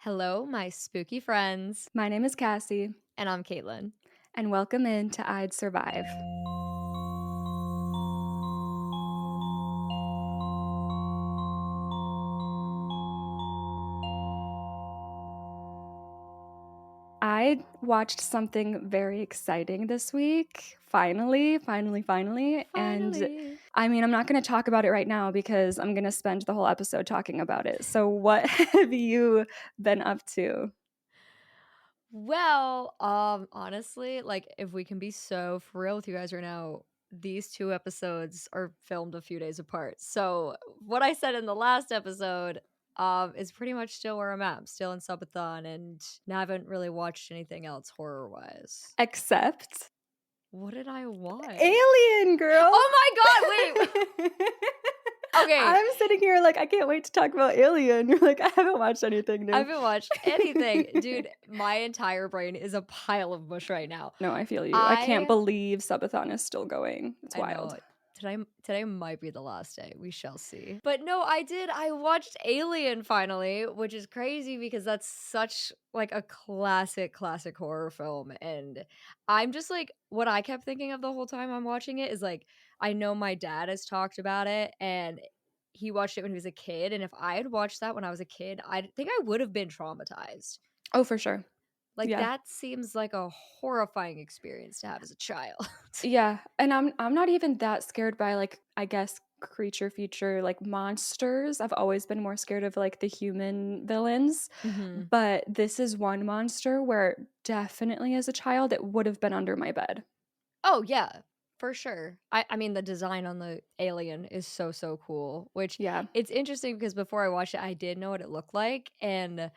Hello, my spooky friends. My name is Cassie, And I'm Caitlin. and welcome in to I'd Survive. I watched something very exciting this week. Finally. And Finally. I mean, I'm not going to talk about it right now because I'm going to spend the whole episode talking about it. So, what have you been up to? Well, honestly, like if we can be so for real with you guys right now, these two episodes are filmed a few days apart. So what I said in the last episode is pretty much still where I'm at. I'm still in subathon and I haven't really watched anything else horror wise. Except What did I watch? Alien, girl. Oh my god, wait. Okay, I'm sitting here like, I can't wait to talk about Alien. You're like, I haven't watched anything I new. haven't watched anything. Dude, my entire brain is a pile of mush right now. No, I feel you. I can't I believe subathon is still going. It's I know wild. today might be the last day. We shall see. But no, I did. I watched Alien finally, which is crazy because that's such like a classic horror film. And I'm just like what I kept thinking of the whole time I'm watching it is like I know my dad has talked about it and he watched it when he was a kid. And if I had watched that when I was a kid, I think I would have been traumatized. Oh, for sure. Like, Yeah. that seems like a horrifying experience to have as a child. Yeah. And I'm not even that scared by like, I guess, creature feature like monsters. I've always been more scared of like the human villains. Mhm. But this is one monster where definitely as a child it would have been under my bed. Oh, yeah, for sure. I mean, the design on the alien is so cool, which Yeah. it's interesting because before I watched it, I did know what it looked like, and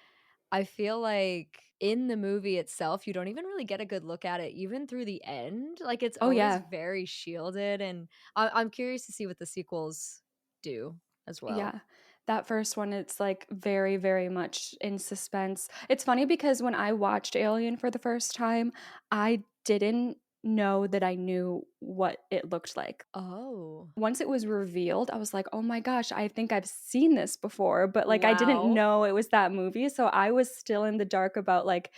I feel like in the movie itself, you don't even really get a good look at it even through the end, like, it's Oh always yeah. very shielded, and I'm curious to see what the sequels do as well. Yeah. That first one, it's like very much in suspense. It's funny because when I watched Alien for the first time, I didn't know that I knew what it looked like. Oh. Once it was revealed, I was like, "Oh my gosh, I think I've seen this before," but, like, I didn't Wow. know it was that movie, so I was still in the dark about, like,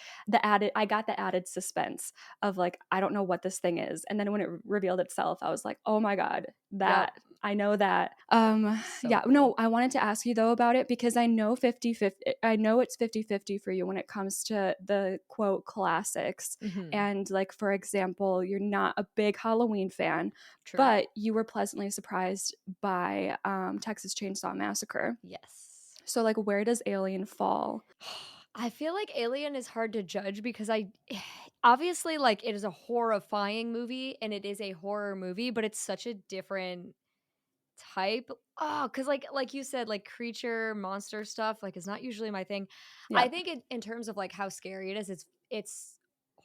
I got the added suspense of, like, I don't know what this thing is, and then when it revealed itself, I was like, "Oh my god, Yep. that I know that." So Yeah, no, cool. I wanted to ask you, though, about it because I know 50-50. I know it's 50-50 for you when it comes to the, quote, "classics," Mhm. and, like, for example, you're not a big Halloween fan, True. but you were pleasantly surprised by Texas Chainsaw Massacre. Yes. So, like, where does Alien fall? I feel like Alien is hard to judge because I obviously, like, it is a horrifying movie and it is a horror movie, but it's such a different type. Oh, because like you said, like, creature, monster stuff, like, is not usually my thing. I Yep. think in terms of, like, how scary it is, it's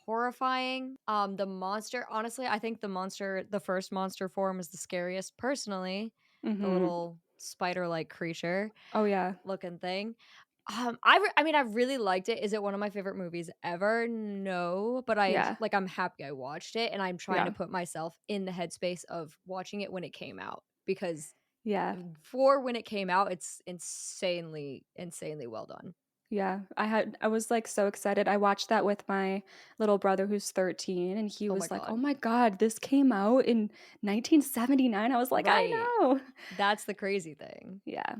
horrifying. The monster honestly, I think the first monster form is the scariest personally, the Mhm. little spider-like creature Oh, yeah. looking thing. I mean, I really liked it. Is it one of my favorite movies ever? No, but Yeah. I'm happy I watched it, and I'm trying to Yeah. put myself in the headspace of watching it when it came out because Yeah. for when it came out, it's insanely well done. Yeah. I was, like, so excited. I watched that with my little brother who's 13, and he Oh my was like, "Oh god. my god, this came out in 1979." I was like, "I Right. know." That's the crazy thing. Yeah.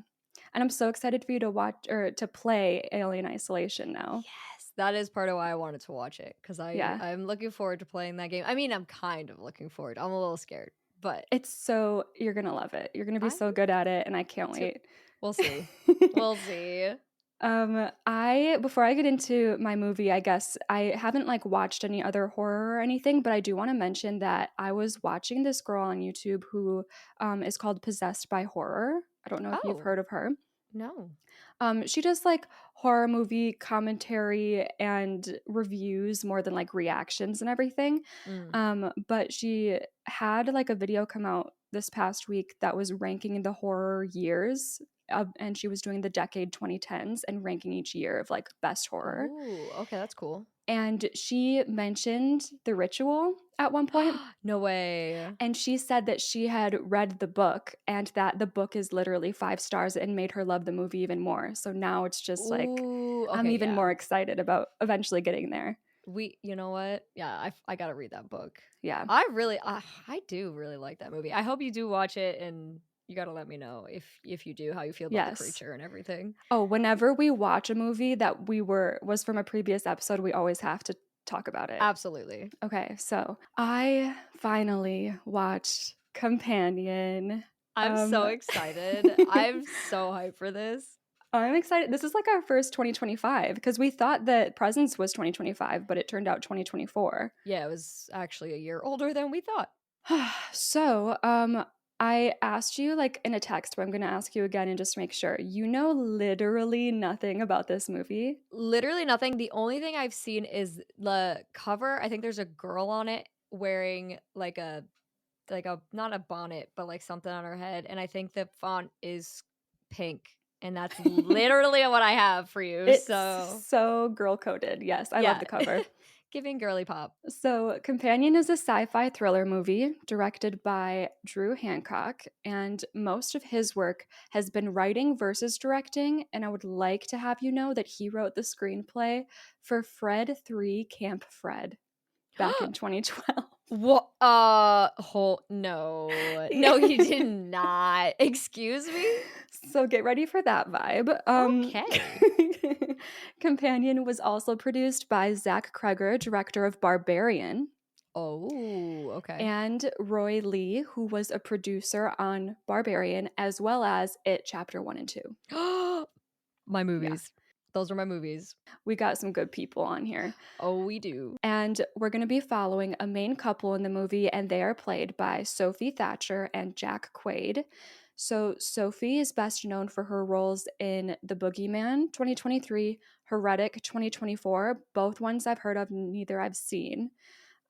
And I'm so excited for you to watch or to play Alien Isolation now. Yes, that is part of why I wanted to watch it because Yeah. I'm looking forward to playing that game. I mean, I'm kind of looking forward. I'm a little scared, but It's so you're gonna love it. You're gonna be I'm so good at it, and I can't too wait. we'll see. We'll see. I before I get into my movie, I guess I haven't like watched any other horror or anything, but I do want to mention that I was watching this girl on YouTube who is called Possessed by Horror. I don't know if you've Oh, heard of her. no. She does like horror movie commentary and reviews more than like reactions and everything. Mm. But she had like a video come out this past week that was ranking the horror years. And she was doing the decade 2010s and ranking each year of like best horror. Oh, okay, that's cool. And she mentioned The Ritual. at one point. No way. And she said that she had read the book and that the book is literally 5 stars and made her love the movie even more. So now it's just like Ooh, I'm okay, even yeah. more excited about eventually getting there. You know what? Yeah, I gotta read that book. Yeah. I do really like that movie. I hope you do watch it, and you gotta let me know if you do, how you feel about the Yes. creature and everything. Oh, whenever we watch a movie that was from a previous episode, we always have to talk about it. Absolutely. Okay, so I finally watched Companion. I'm so Um excited. I'm so hyped for this. I'm excited. This is like our first 2025 because we thought that Presents was 2025, but it turned out 2024. Yeah, it was actually a year older than we thought. So, I asked you like in a text, but I'm going to ask you again and just make sure. You know literally nothing about this movie? Literally nothing. The only thing I've seen is the cover. I think there's a girl on it wearing like a not a bonnet, but like something on her head, and I think the font is pink, and that's literally what I have for you. It's So, so girl coded. Yes, I love yeah. the cover. Giving girly pop. So, Companion is a sci fi thriller movie directed by Drew Hancock, and most of his work has been writing versus directing. And I would like to have you know that he wrote the screenplay for Fred 3 Camp Fred back in 2012. What? No. No, he did not. Excuse me? So get ready for that vibe. Okay. Companion was also produced by Zach Kreger, director of Barbarian, Oh, okay. and Roy Lee, who was a producer on Barbarian, as well as It Chapter 1 and 2. My Yeah, movies. Those are my movies. we got some good people on here. Oh, we do. And we're going to be following a main couple in the movie, and they are played by Sophie Thatcher and Jack Quaid. So, Sophie is best known for her roles in The Boogeyman 2023, Heretic 2024, both ones I've heard of, neither I've seen.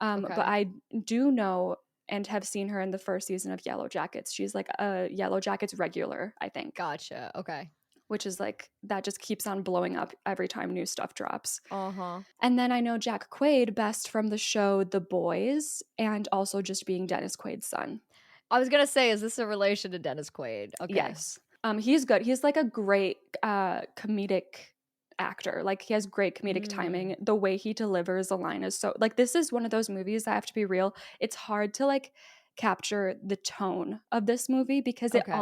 But Okay. I do know and have seen her in the first season of Yellow Jackets. She's like a Yellow Jackets regular, I think, Gotcha. Okay. which is like that just keeps on blowing up every time new stuff drops. Uh-huh. And then I know Jack Quaid best from the show The Boys and also just being Dennis Quaid's son. I was gonna say, is this a relation to Dennis Quaid? Okay. Yes. He's good. He's like a great comedic actor. Like he has great comedic Mm, timing. The way he delivers a line is so like this is one of those movies, I have to be real. It's hard to like capture the tone of this movie because okay.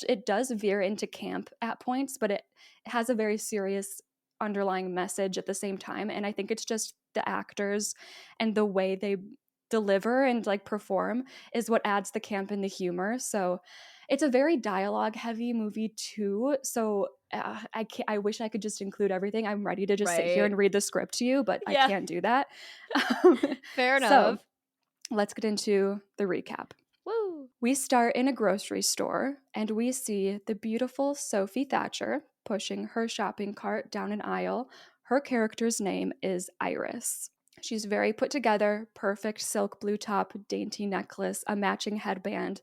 it does veer into camp at points, but it has a very serious underlying message at the same time. And I think it's just the actors and the way they deliver and like perform is what adds the camp and the humor. So it's a very dialogue heavy movie too. So I wish I could just include everything. I'm ready to just sit here Right. and read the script to you, but I Yeah. can't do that. Fair So enough. let's get into the recap. Woo. We start in a grocery store and we see the beautiful Sophie Thatcher pushing her shopping cart down an aisle. Her character's name is Iris. She's very put together, perfect silk blue top, dainty necklace, a matching headband,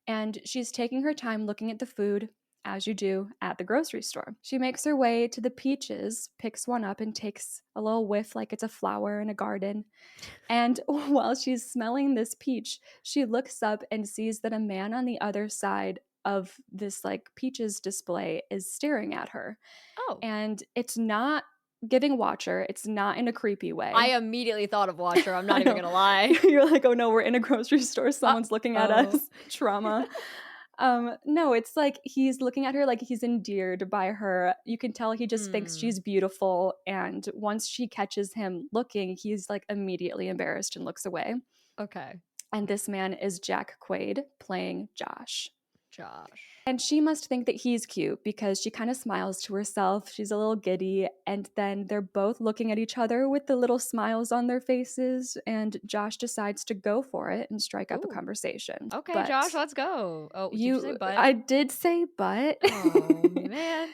and she's taking her time looking at the food, as you do at the grocery store. She makes her way to the peaches, picks one up, and takes a little whiff like it's a flower in a garden. And while she's smelling this peach, she looks up and sees that a man on the other side of this like peaches display is staring at her. Oh. And it's not giving Watcher, it's not in a creepy I way. immediately thought of Watcher, I'm I not even know. gonna lie. You're like, oh no, we're in a grocery store, someone's looking at Uh-oh. us. Trauma. No, it's like he's looking at her like he's endeared by her. You can tell he just thinks Hmm. she's beautiful. And once she catches him looking, he's like immediately embarrassed and looks away. Okay. And this man is Jack Quaid playing Josh. Josh. And she must think that he's cute because she kind of smiles to herself. She's a little giddy. And then they're both looking at each other with the little smiles on their faces. And Josh decides to go for it and strike up a Ooh. conversation. Okay, But Josh, let's go. Oh, did you say but? I did say but. Oh, man.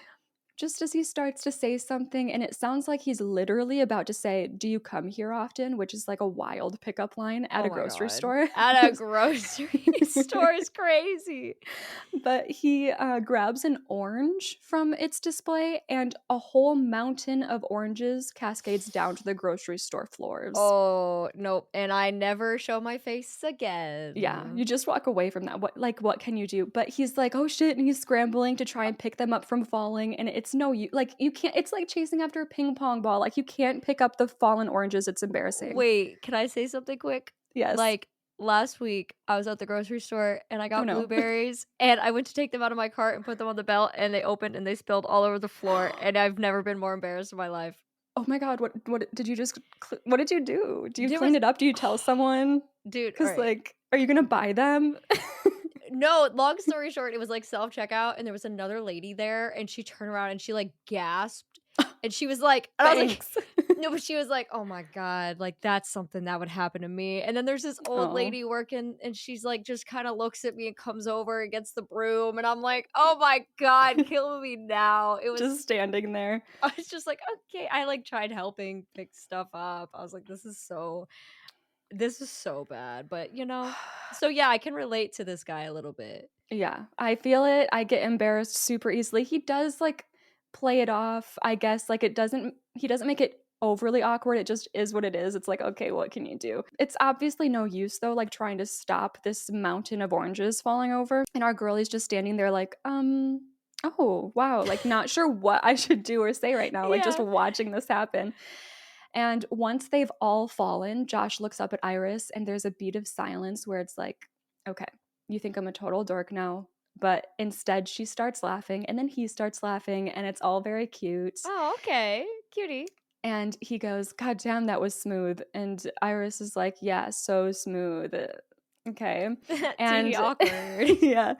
just as he starts to say something, and it sounds like he's literally about to say, "Do you come here often?" Which is like a wild pickup line at Oh a my grocery god. store. At a grocery store is crazy. But he grabs an orange from its display, and a whole mountain of oranges cascades down to the grocery store floors. Oh, nope, and I never show my face Yeah, again. you just walk away from that. What can you do? But he's like, "Oh shit," and he's scrambling to try and pick them up from falling, and it's no you like you can't it's like chasing after a ping pong ball. Like you can't pick up the fallen oranges. It's embarrassing. Wait, can I say something quick? Yes. Like, last week, I was at the grocery store and I Oh got no. blueberries, and I went to take them out of my cart and put them on the belt, and they opened and they spilled all over the floor, and I've never been more embarrassed in my life. Oh my god, what did you just what did you do? Do you There clean was it up? Do you tell someone? dude, 'Cause, alright. like, are you gonna buy them? No, long story short, it was, like, self-checkout, and there was another lady there, and she turned around and she, like, gasped, and she was like and I was like Thanks. no, but she was like, "Oh my god, like, that's something that would happen to me," and then there's this old Oh, lady working, and she's like, just kinda looks at me and comes over and gets the broom, and I'm like, "Oh my god, kill me now." It was just standing there. I was just like, "Okay." I, like, tried helping pick stuff up. I was like, this is so bad," but, so yeah, I can relate to this guy a little bit. Yeah, I feel it. I get embarrassed super easily. He does, like, play it off, I guess, like, it doesn't he doesn't make it overly awkward, it just is what it is. It's like, "Okay, what can you do?" It's obviously no use, though, like, trying to stop this mountain of oranges falling over, and our girlie's just standing there like, oh, wow," like, not sure what I should do or say right now, like, just Yeah. watching this happen. And once they've all fallen, Josh looks up at Iris, and there's a beat of silence where it's like, "Okay, you think I'm a total dork now." But instead, she starts laughing, and then he starts laughing, and it's all very cute. Oh, okay. Cutie. And he goes, "God damn, that was smooth." And Iris is like, "Yeah, so smooth." Okay. Teehee And awkward. yeah.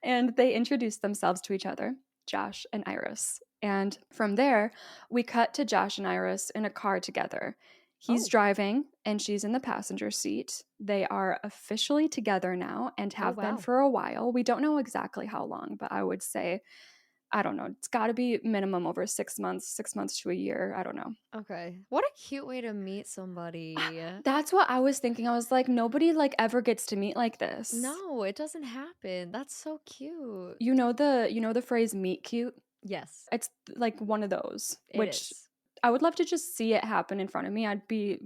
And they introduce themselves to each other, Josh and Iris. And from there, we cut to Josh and Iris in a car together. He's Oh. driving and she's in the passenger seat. They are officially together now and Oh, have been wow. for a while. We don't know exactly how long, but I would say, I don't know, it's got to be minimum over 6 months, 6 months to a year. I don't know. Okay. What a cute way to meet somebody. That's what I was thinking. I was like, nobody like ever gets to meet like this. No, it doesn't happen. That's so cute. You know the phrase meet cute? Yes, It's like one of those, it which is. I would love to just see it happen in front of me. I'd be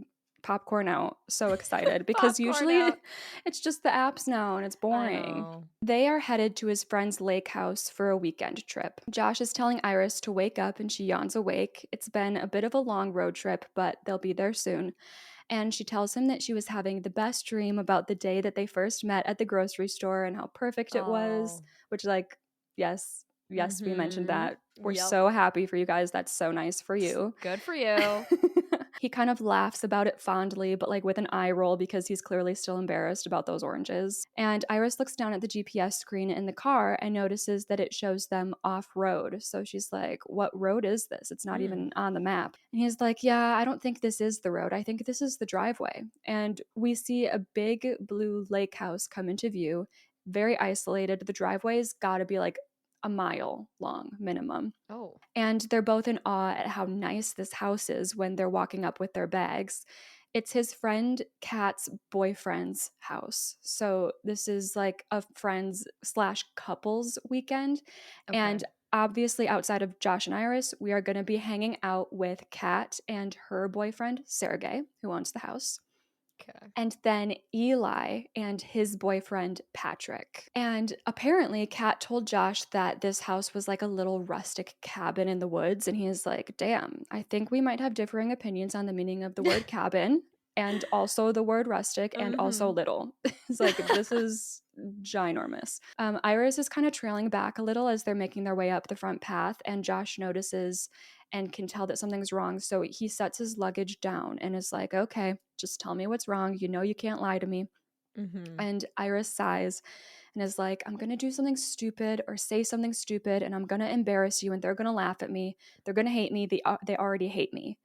popcorn out, so excited because Popcorn usually out. it's just the apps now and it's I boring. know. They are headed to his friend's lake house for a weekend trip. Josh is telling Iris to wake up and she yawns awake. It's been a bit of a long road trip, but they'll be there soon. And she tells him that she was having the best dream about the day that they first met at the grocery store and how perfect it was, Oh. which, like, yes, yes, we mentioned Mhm. that. We're Yep. so happy for you guys. That's so nice for you. Good for you. He kind of laughs about it fondly, but like with an eye roll because he's clearly still embarrassed about those oranges. And Iris looks down at the GPS screen in the car and notices that it shows them off road. So she's like, "What road is this? It's not Mm. even on the map." And he's like, "Yeah, I don't think this is the road. I think this is the driveway." And we see a big blue lake house come into view, very isolated. The driveway's got to be like a mile long minimum. Oh. And they're both in awe at how nice this house is when they're walking up with their bags. It's his friend Kat's boyfriend's house. So this is like a friends slash couples weekend. Okay. And obviously, outside of Josh and Iris, we are going to be hanging out with Kat and her boyfriend, Sergey, who owns the house, Okay. and then Eli and his boyfriend Patrick. And apparently, Kat told Josh that this house was like a little rustic cabin in the woods. And he's like, "Damn, I think we might have differing opinions on the meaning of the word cabin and also the word rustic and also Mhm. little." It's like, this is ginormous. Iris is kind of trailing back a little as they're making their way up the front path. And Josh notices and can tell that something's wrong. So he sets his luggage down and is like, "Okay, just tell me what's wrong. You know you can't lie to me." Mhm. And Iris sighs and is like, "I'm going to do something stupid or say something stupid and I'm going to embarrass you and they're going to laugh at me. They're going to hate me. They already hate me."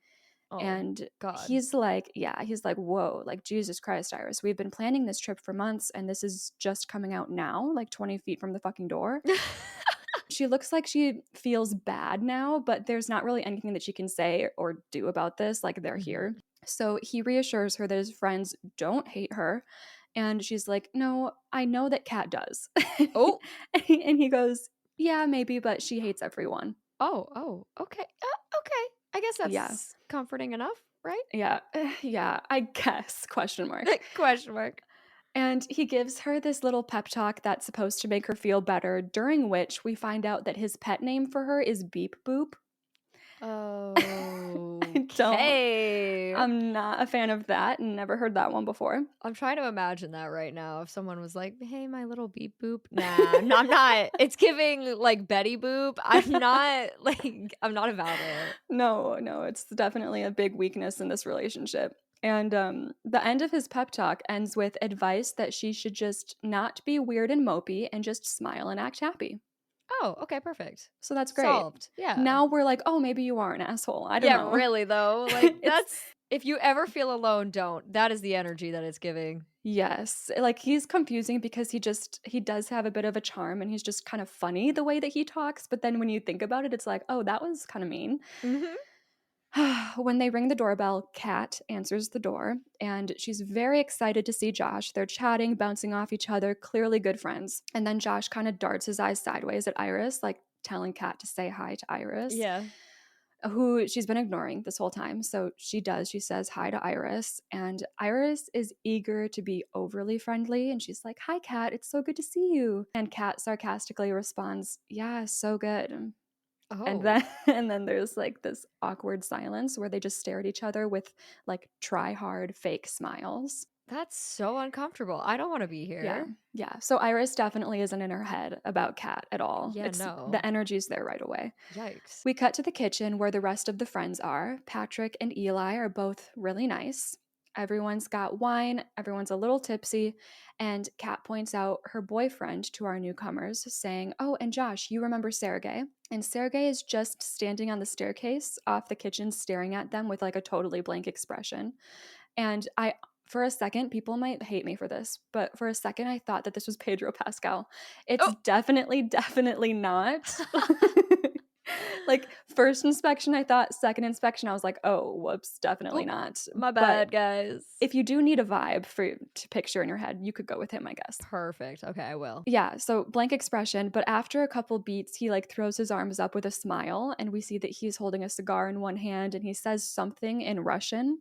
Oh, And god. he's like, yeah, he's like, "Whoa, like Jesus Christ, Iris. We've been planning this trip for months and this is just coming out now, like 20 feet from the fucking door." She looks like she feels bad now, but there's not really anything that she can say or do about this. Like, they're here. Mhm. So he reassures her that his friends don't hate her. And she's like, no, I know that Kat does. Oh. And he goes, yeah, maybe, but she hates everyone. Oh, okay. Okay. I guess Yeah. that's comforting enough, right? Yeah. Yeah, I guess, question mark. Question mark. And he gives her this little pep talk that's supposed to make her feel better, during which we find out that his pet name for her is Beep Boop. I don't Okay. I'm not a fan of that, never heard that one before. I'm trying to imagine that right now. If someone was like, "Hey, my little beep boop." Nah, I'm not. It's giving like Betty Boop. I'm not like I'm not about it. No, no, it's definitely a big weakness in this relationship. And the end of his pep talk ends with advice that she should just not be weird and mopey and just smile and act happy. Oh, okay, perfect. So that's great. Solved. Yeah. Now we're like, oh, maybe you are an asshole. I don't Yeah, know. really though. Like It's that's if you ever feel alone, don't. That is the energy that it's giving. yes, like he's confusing because he does have a bit of a charm and he's just kind of funny the way that he talks. But then when you think about it, it's like, oh, that was kind of mean. Mhm. When they ring the doorbell, Kat answers the door and she's very excited to see Josh. They're chatting, bouncing off each other, clearly good friends. And then Josh kind of darts his eyes sideways at Iris, like telling Kat to say hi to Iris, Yeah. who she's been ignoring this whole time. So she does. She says hi to Iris, and Iris is eager to be overly friendly. And she's like, hi, Kat. It's so good to see you. And Kat sarcastically responds, yeah, so good. And Oh, then and then there's like this awkward silence where they just stare at each other with like try hard fake smiles. that's so uncomfortable. I don't want to be Yeah. here. Yeah. So Iris definitely isn't in her head about Kat at all. Yeah, It's no. the energy's there right away. Yikes. We cut to the kitchen where the rest of the friends are. Patrick and Eli are both really nice. Everyone's got wine, everyone's a little tipsy, and Kat points out her boyfriend to our newcomers, saying, oh, and Josh, you remember Sergey? And Sergey is just standing on the staircase off the kitchen, staring at them with like a totally blank expression. And for a second, people might hate me for this, but for a second, I thought that this was Pedro Pascal. It's Oh. definitely not. Like, first inspection, I thought, second inspection, I was like, oh, whoops, definitely Oop, not. my But bad, guys. if you do need a vibe to picture in your head, you could go with him, I guess. Perfect. Okay, I will. Yeah, so blank expression, but after a couple beats, he like throws his arms up with a smile, and we see that he's holding a cigar in one hand and he says something in Russian.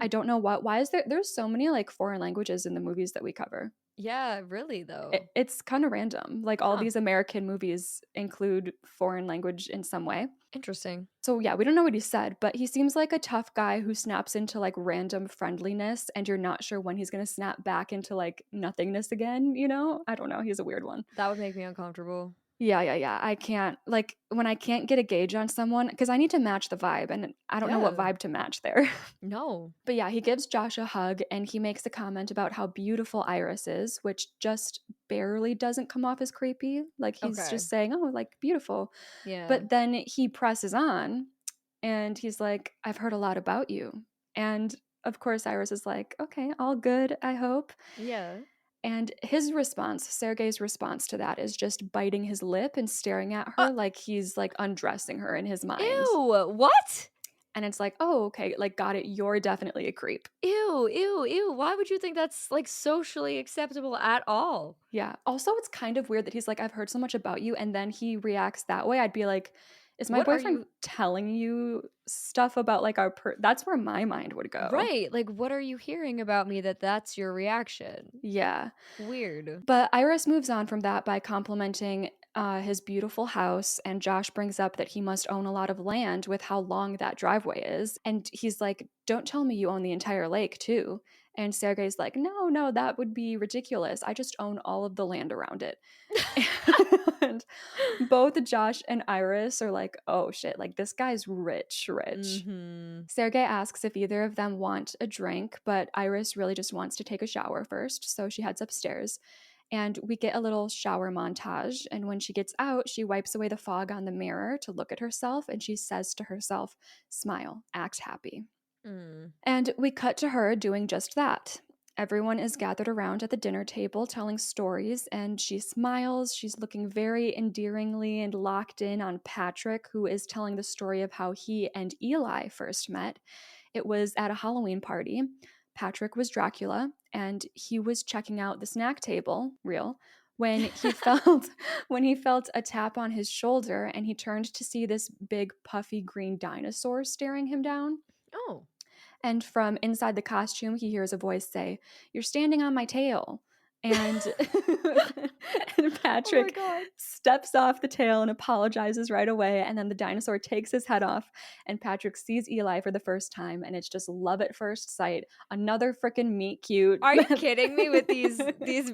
I Mm. don't know what. Why is there's so many like foreign languages in the movies that we cover? Yeah, really though. It's kind of random. Like all Huh. these American movies include foreign language in some way. Interesting. So yeah, we don't know what he said, but he seems like a tough guy who snaps into like random friendliness and you're not sure when he's going to snap back into like nothingness again, you know? I don't know, he's a weird one. That would make me uncomfortable. Yeah. I can't like when I can't get a gauge on someone cuz I need to match the vibe and I don't know what Yeah. vibe to match there. No. But yeah, he gives Josh a hug and he makes a comment about how beautiful Iris is, which just barely doesn't come off as creepy. Like he's Okay. just saying, "Oh, like beautiful." Yeah. But then he presses on and he's like, I've heard a lot about you. And of course, Iris is like, okay, all good, I hope. Yeah. And his response, Sergey's response to that is just biting his lip and staring at Uh, her like he's like undressing her in his mind. ew. What? And it's like, oh, okay, like got it. You're definitely a creep. Ew. Why would you think that's like socially acceptable at all? Yeah. Also, it's kind of weird that he's like, I've heard so much about you. And then he reacts that way. I'd be like, is my What are boyfriend you telling you stuff about like that's where my mind would go. right? Like what are you hearing about me that's your reaction? Yeah. Weird. But Iris moves on from that by complimenting his beautiful house, and Josh brings up that he must own a lot of land with how long that driveway is. And he's like, don't tell me you own the entire lake, too. And Sergey's like, no, that would be ridiculous. I just own all of the land around it. And both Josh and Iris are like, oh shit, like this guy's rich. Mhm. Sergey asks if either of them want a drink, but Iris really just wants to take a shower first, so she heads upstairs. And we get a little shower montage. And when she gets out, she wipes away the fog on the mirror to look at herself and she says to herself, smile, act happy. Mm. And we cut to her doing just that. Everyone is gathered around at the dinner table telling stories, and she smiles. She's looking very endearingly and locked in on Patrick, who is telling the story of how he and Eli first met. It was at a Halloween party. Patrick was Dracula, and he was checking out the snack table, real, when he felt when he felt a tap on his shoulder, and he turned to see this big puffy green dinosaur staring him down. Oh. And from inside the costume, he hears a voice say, "You're standing on my tail." And, and Oh my Patrick god. steps off the tail and apologizes right away. And then the dinosaur takes his head off, and Patrick sees Eli for the first time. And it's just love at first sight. Another freaking meet cute. Are you kidding me with these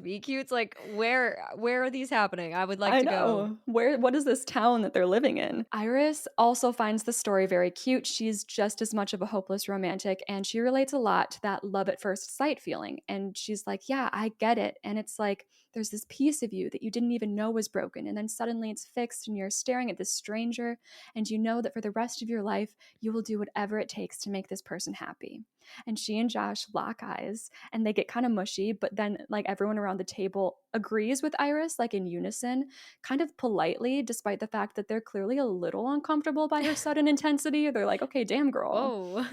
meet cutes? Like, where are these happening? I would like I to go. know. What is this town that they're living in? Iris also finds the story very cute. She's just as much of a hopeless romantic, and she relates a lot to that love at first sight feeling. And she's like, "Yeah, I get it." And it's like there's this piece of you that you didn't even know was broken, and then suddenly it's fixed and you're staring at this stranger, and you know that for the rest of your life you will do whatever it takes to make this person happy. And she and Josh lock eyes, and they get kind of mushy, but then like everyone around the table agrees with Iris, like in unison, kind of politely, despite the fact that they're clearly a little uncomfortable by her sudden intensity. They're like, "Okay, damn girl." Whoa.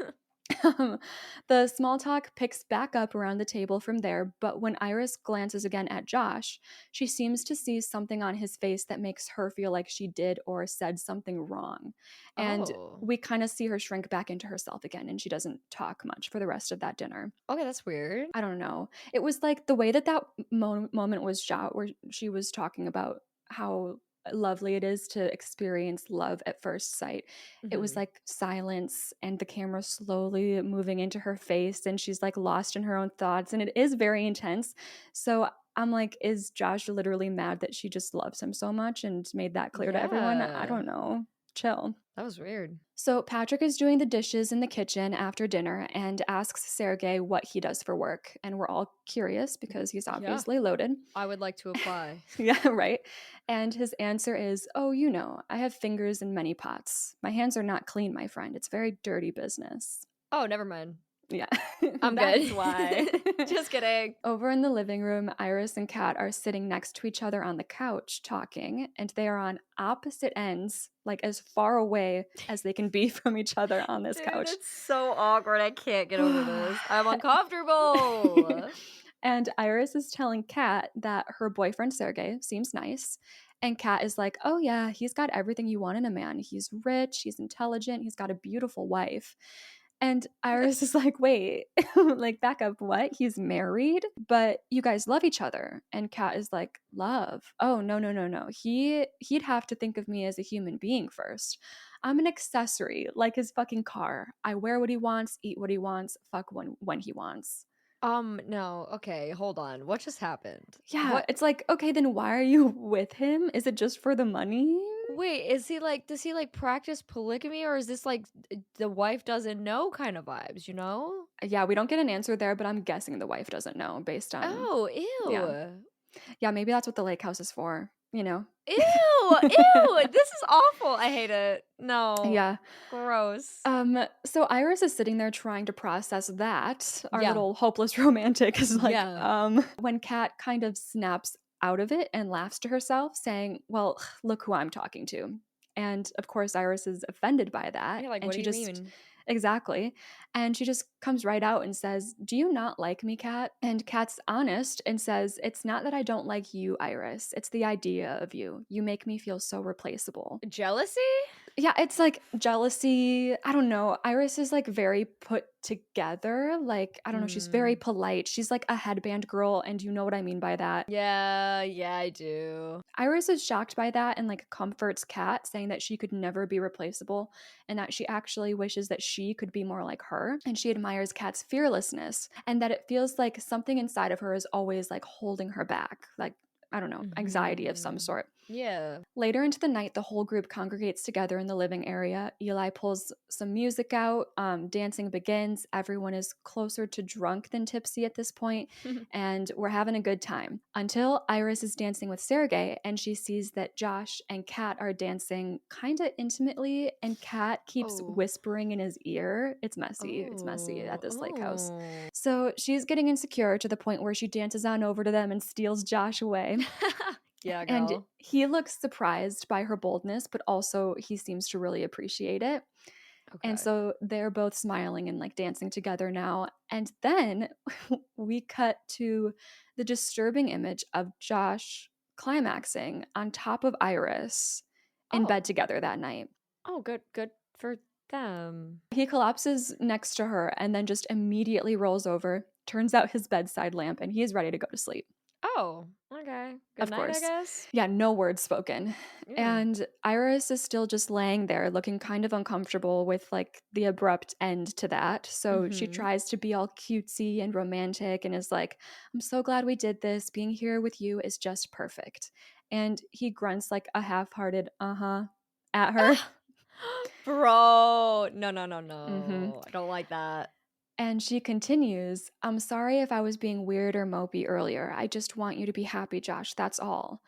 The small talk picks back up around the table from there, but when Iris glances again at Josh, she seems to see something on his face that makes her feel like she did or said something wrong. And Oh. we kind of see her shrink back into herself again, and she doesn't talk much for the rest of that dinner. Okay, that's weird. I don't know. It was like the way that moment was shot, where she was talking about how lovely it is to experience love at first sight. It was Mhm. like silence and the camera slowly moving into her face, and she's like lost in her own thoughts, and it is very intense. So I'm like, is Josh literally mad that she just loves him so much and made that clear to everyone? I Yeah. don't know. Chill. That was weird. So Patrick is doing the dishes in the kitchen after dinner and asks Sergey what he does for work. And we're all curious because he's Yeah. obviously loaded. I would like to apply. Yeah, right. And his answer is, "Oh, you know, I have fingers in many pots. My hands are not clean, my friend. It's very dirty business." Oh, never mind. Yeah, I'm that's good. why. Just kidding. Over in the living room, Iris and Kat are sitting next to each other on the couch talking, and they are on opposite ends, like as far away as they can be from each other on this Dude, couch. it's so awkward. I can't get over this. I'm uncomfortable. And Iris is telling Kat that her boyfriend Sergey seems nice. And Kat is like, "Oh, yeah, he's got everything you want in a man. He's rich, he's intelligent, he's got a beautiful wife." And Iris is like, "Wait, like, back up, what? He's married, but you guys love each other." And Kat is like, "Love? Oh, no, no, no, no. He'd have to think of me as a human being first. I'm an accessory, like his fucking car. I wear what he wants, eat what he wants, fuck when he wants." No. Okay, hold on. What just happened? Yeah, What it's like, okay, then why are you with him? Is it just for the money? Wait, does he like practice polygamy, or is this like the wife doesn't know kind of vibes, you know? Yeah, we don't get an answer there, but I'm guessing the wife doesn't know based on, Oh, yeah. ew. Yeah, maybe that's what the lake house is for, you know? Ew, ew, this is awful. I hate it. No. Yeah. Gross. So Iris is sitting there trying to process that. Our Yeah. little hopeless romantic is like, Yeah. when Kat kind of snaps out of it and laughs to herself, saying, "Well, look who I'm talking to." And of course, Iris is offended by that. You're like, And what do she you just, mean? exactly. And she just comes right out and says, "Do you not like me, Kat?" And Kat's honest and says, "It's not that I don't like you, Iris. It's the idea of you. You make me feel so replaceable." Jealousy? Yeah, it's like jealousy. I don't know. Iris is like very put together. Like, I don't know. She's very Mm. polite. She's like a headband girl. And you know what I mean by that. Yeah, yeah, I do. Iris is shocked by that and like comforts Kat, saying that she could never be replaceable and that she actually wishes that she could be more like her. And she admires Kat's fearlessness and that it feels like something inside of her is always like holding her back. Like, I don't know, anxiety of some Mhm. sort. Yeah. Later into the night, the whole group congregates together in the living area. Eli pulls some music out. Dancing begins. Everyone is closer to drunk than tipsy at this point, and we're having a good time. Until Iris is dancing with Sergey, and she sees that Josh and Kat are dancing kind of intimately, and Kat keeps Oh. whispering in his ear. It's messy. It's messy at Oh. this lake house. Oh. So she's getting insecure to the point where she dances on over to them and steals Josh away. Yeah, And girl. he looks surprised by her boldness, but also he seems to really appreciate it. And Okay. so they're both smiling and like dancing together now. And then we cut to the disturbing image of Josh climaxing on top of Iris in Oh. bed together that night. Oh, good for them. He collapses next to her and then just immediately rolls over, turns out his bedside lamp, and he is ready to go to sleep. Oh, okay. Good Of night, I course. guess. Yeah, no words spoken. Yeah. And Iris is still just laying there looking kind of uncomfortable with like the abrupt end to that. So she Mhm. tries to be all cutesy and romantic and is like, I'm so glad we did this. Being here with you is just perfect. And he grunts like a half hearted at her. Ah! Bro, no, no, no, hmm no. I don't like that. And she continues, I'm sorry if I was being weird or mopey earlier. I just want you to be happy, Josh. That's all.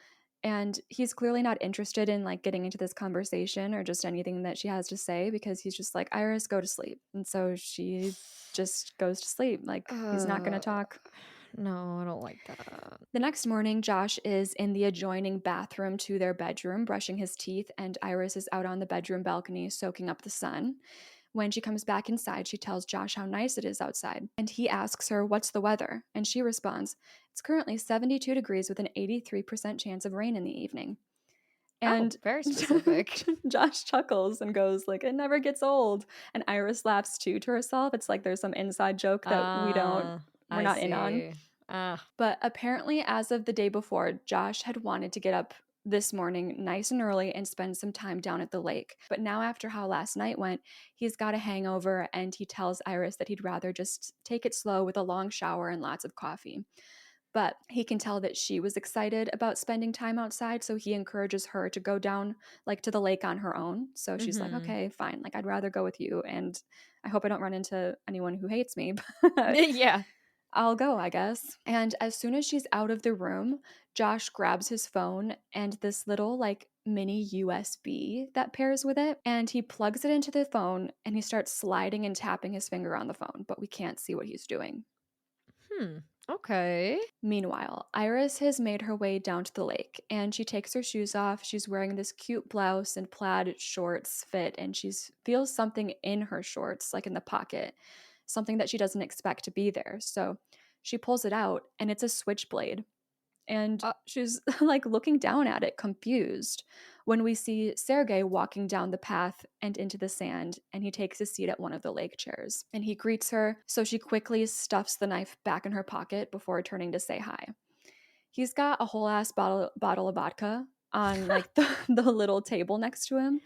And he's clearly not interested in like getting into this conversation or just anything that she has to say because he's just like, Iris, go to sleep. And so she just goes to sleep. Like he's not going to Uh, talk. no, I don't like that. The next morning, Josh is in the adjoining bathroom to their bedroom, brushing his teeth, and Iris is out on the bedroom balcony soaking up the sun. When she comes back inside, she tells Josh how nice it is outside, and he asks her, What's the weather? And she responds, It's currently 72 degrees with an 83% chance of rain in the evening. Oh, And very specific. Josh chuckles and goes like, It never gets old. And Iris laughs too to herself. It's like there's some inside joke that Ah, we're I not in on. see. Ah. But apparently, as of the day before, Josh had wanted to get up this morning nice and early and spend some time down at the lake. But now, after how last night went, he's got a hangover and he tells Iris that he'd rather just take it slow with a long shower and lots of coffee. But he can tell that she was excited about spending time outside, so he encourages her to go down like to the lake on her own. So she's like, Mhm. "Okay, fine. Like I'd rather go with you and I hope I don't run into anyone who hates me." But Yeah. I'll go, I guess. And as soon as she's out of the room, Josh grabs his phone and this little like mini USB that pairs with it. And he plugs it into the phone and he starts sliding and tapping his finger on the phone, but we can't see what he's doing. Hmm. Okay. Meanwhile, Iris has made her way down to the lake and she takes her shoes off. She's wearing this cute blouse and plaid shorts fit, and she feels something in her shorts, like in the pocket, something that she doesn't expect to be there. So she pulls it out and it's a switchblade. And Uh, she's like looking down at it, confused, when we see Sergey walking down the path and into the sand, and he takes a seat at one of the lake chairs. And he greets her, so she quickly stuffs the knife back in her pocket before turning to say hi. He's got a whole ass bottle of vodka on like the little table next to him,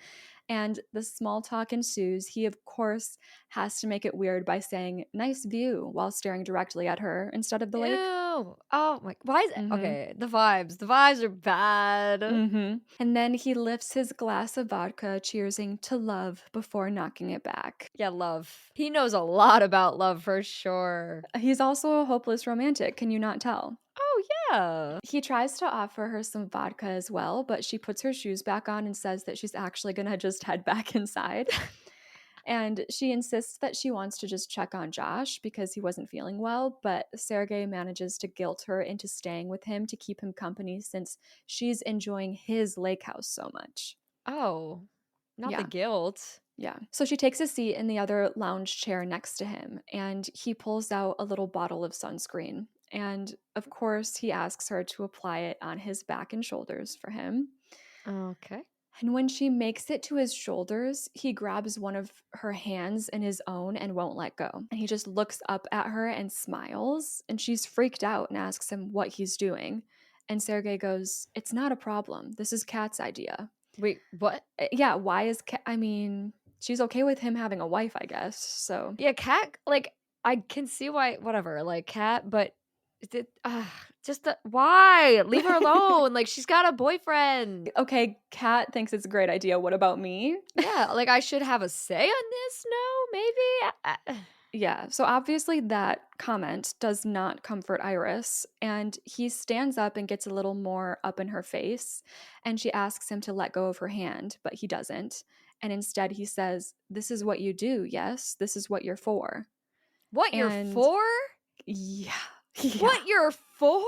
and the small talk ensues. He, of course, has to make it weird by saying, Nice view, while staring directly at her instead of the lake. ew. Oh my. Why is it? hmm Okay. The vibes. The vibes are bad. And then he lifts his glass of vodka, cheersing to love before knocking it back. Yeah, love. He knows a lot about love for sure. He's also a hopeless romantic, can you not tell? Oh yeah. He tries to offer her some vodka as well, but she puts her shoes back on and says that she's actually gonna just head back inside. And she insists that she wants to just check on Josh because he wasn't feeling well, but Sergey manages to guilt her into staying with him to keep him company since she's enjoying his lake house so much. Oh, not the Yeah. guilt. Yeah. So she takes a seat in the other lounge chair next to him, and he pulls out a little bottle of sunscreen. And of course, he asks her to apply it on his back and shoulders for him. Okay. And when she makes it to his shoulders, he grabs one of her hands in his own and won't let go. And he just looks up at her and smiles. And she's freaked out and asks him what he's doing. And Sergey goes, It's not a problem. This is Kat's idea. Wait, what? Yeah, why is Kat? I mean, she's okay with him having a wife, I guess. So Yeah, cat. Like I can see why. Whatever. Like cat, but did. Just the why? Leave her alone, like, she's got a boyfriend. Okay, Kat thinks it's a great idea. What about me? Yeah, like, I should have a say on this? No, maybe? Yeah, so obviously that comment does not comfort Iris, and he stands up and gets a little more up in her face, and she asks him to let go of her hand, but he doesn't. And instead he says, "This is what you do, yes? This is what you're for." What you're And for? yeah, yeah. What you're for?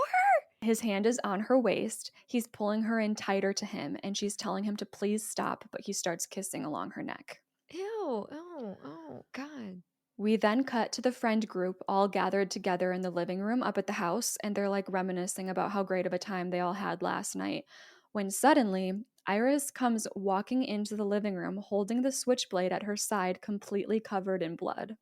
His hand is on her waist. He's pulling her in tighter to him, and she's telling him to please stop, but he starts kissing along her neck. Ew, oh, God. We then cut to the friend group all gathered together in the living room up at the house, and they're like reminiscing about how great of a time they all had last night. When suddenly, Iris comes walking into the living room holding the switchblade at her side, completely covered in blood.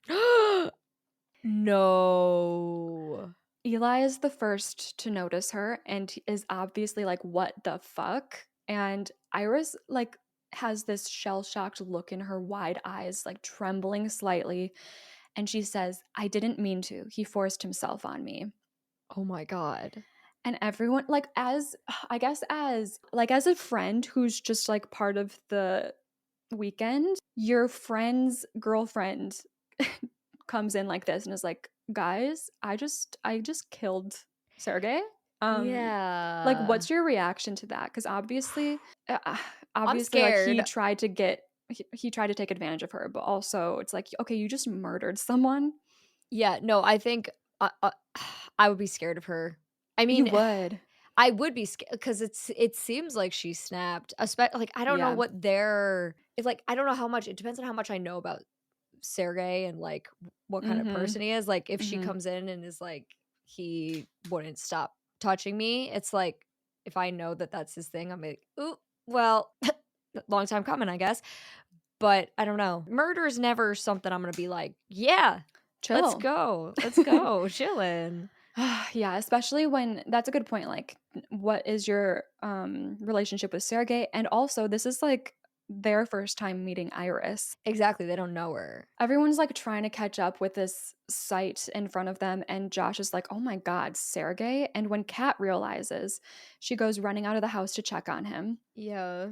No. Eli is the first to notice her and is obviously like, "What the fuck?" And Iris, like, has this shell shocked look in her wide eyes, like trembling slightly. And she says, "I didn't mean to. He forced himself on me." Oh my god. And everyone, like, as I guess, as a friend who's just like part of the weekend, your friend's girlfriend comes in like this and is like, "Guys, I just killed Sergey." Um like, Yeah. what's your reaction to that? Cuz I'm obviously like scared. he tried to take advantage of her, but also it's like, okay, you just murdered someone. Yeah, no, I think, I would be scared of her. I You mean, would. I would be scared because it seems like she snapped, like, I don't know Yeah. what their it's like, I don't know how much it depends on how much I know about Sergey and, like, what kind of Mhm. person he is, like, if she Mhm. comes in and is like, "He wouldn't stop touching me," it's like, if I know that that's his thing, I'm like, "Ooh, well, long time coming, I guess." But I don't know. Murder's never something I'm gonna be like, "Yeah, Chill. let's go, chillin'." Yeah, especially when that's a good point, like, what is your, relationship with Sergey? And also, this is, like, their first time meeting Iris. Exactly, they don't know her. Everyone's, like, trying to catch up with this sight in front of them, and Josh is like, "Oh my god, Sergey?" And when Kat realizes, she goes running out of the house to check on him, Yeah.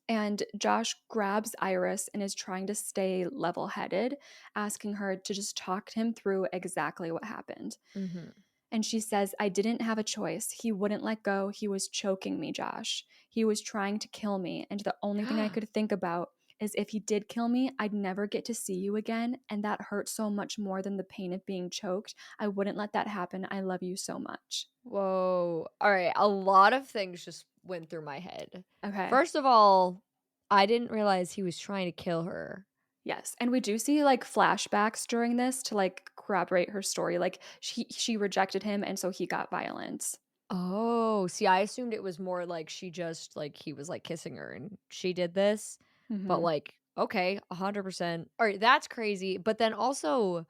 and Josh grabs Iris and is trying to stay level-headed, asking her to just talk him through exactly what happened. Mhm. And she says, "I didn't have a choice. He wouldn't let go. He was choking me, Josh. He was trying to kill me. And the only thing I could think about is if he did kill me, I'd never get to see you again. And that hurt so much more than the pain of being choked. I wouldn't let that happen. I love you so much." Whoa. Alright, a lot of things just went through my head. Okay. First of all, I didn't realize he was trying to kill her. Yes. And we do see like flashbacks during this to like corroborate her story. Like she rejected him and so he got violent. Oh, see, I assumed it was more like she just like he was, like, kissing her and she did this, but, Mhm. like, okay, 100%. Alright, that's crazy, but then also,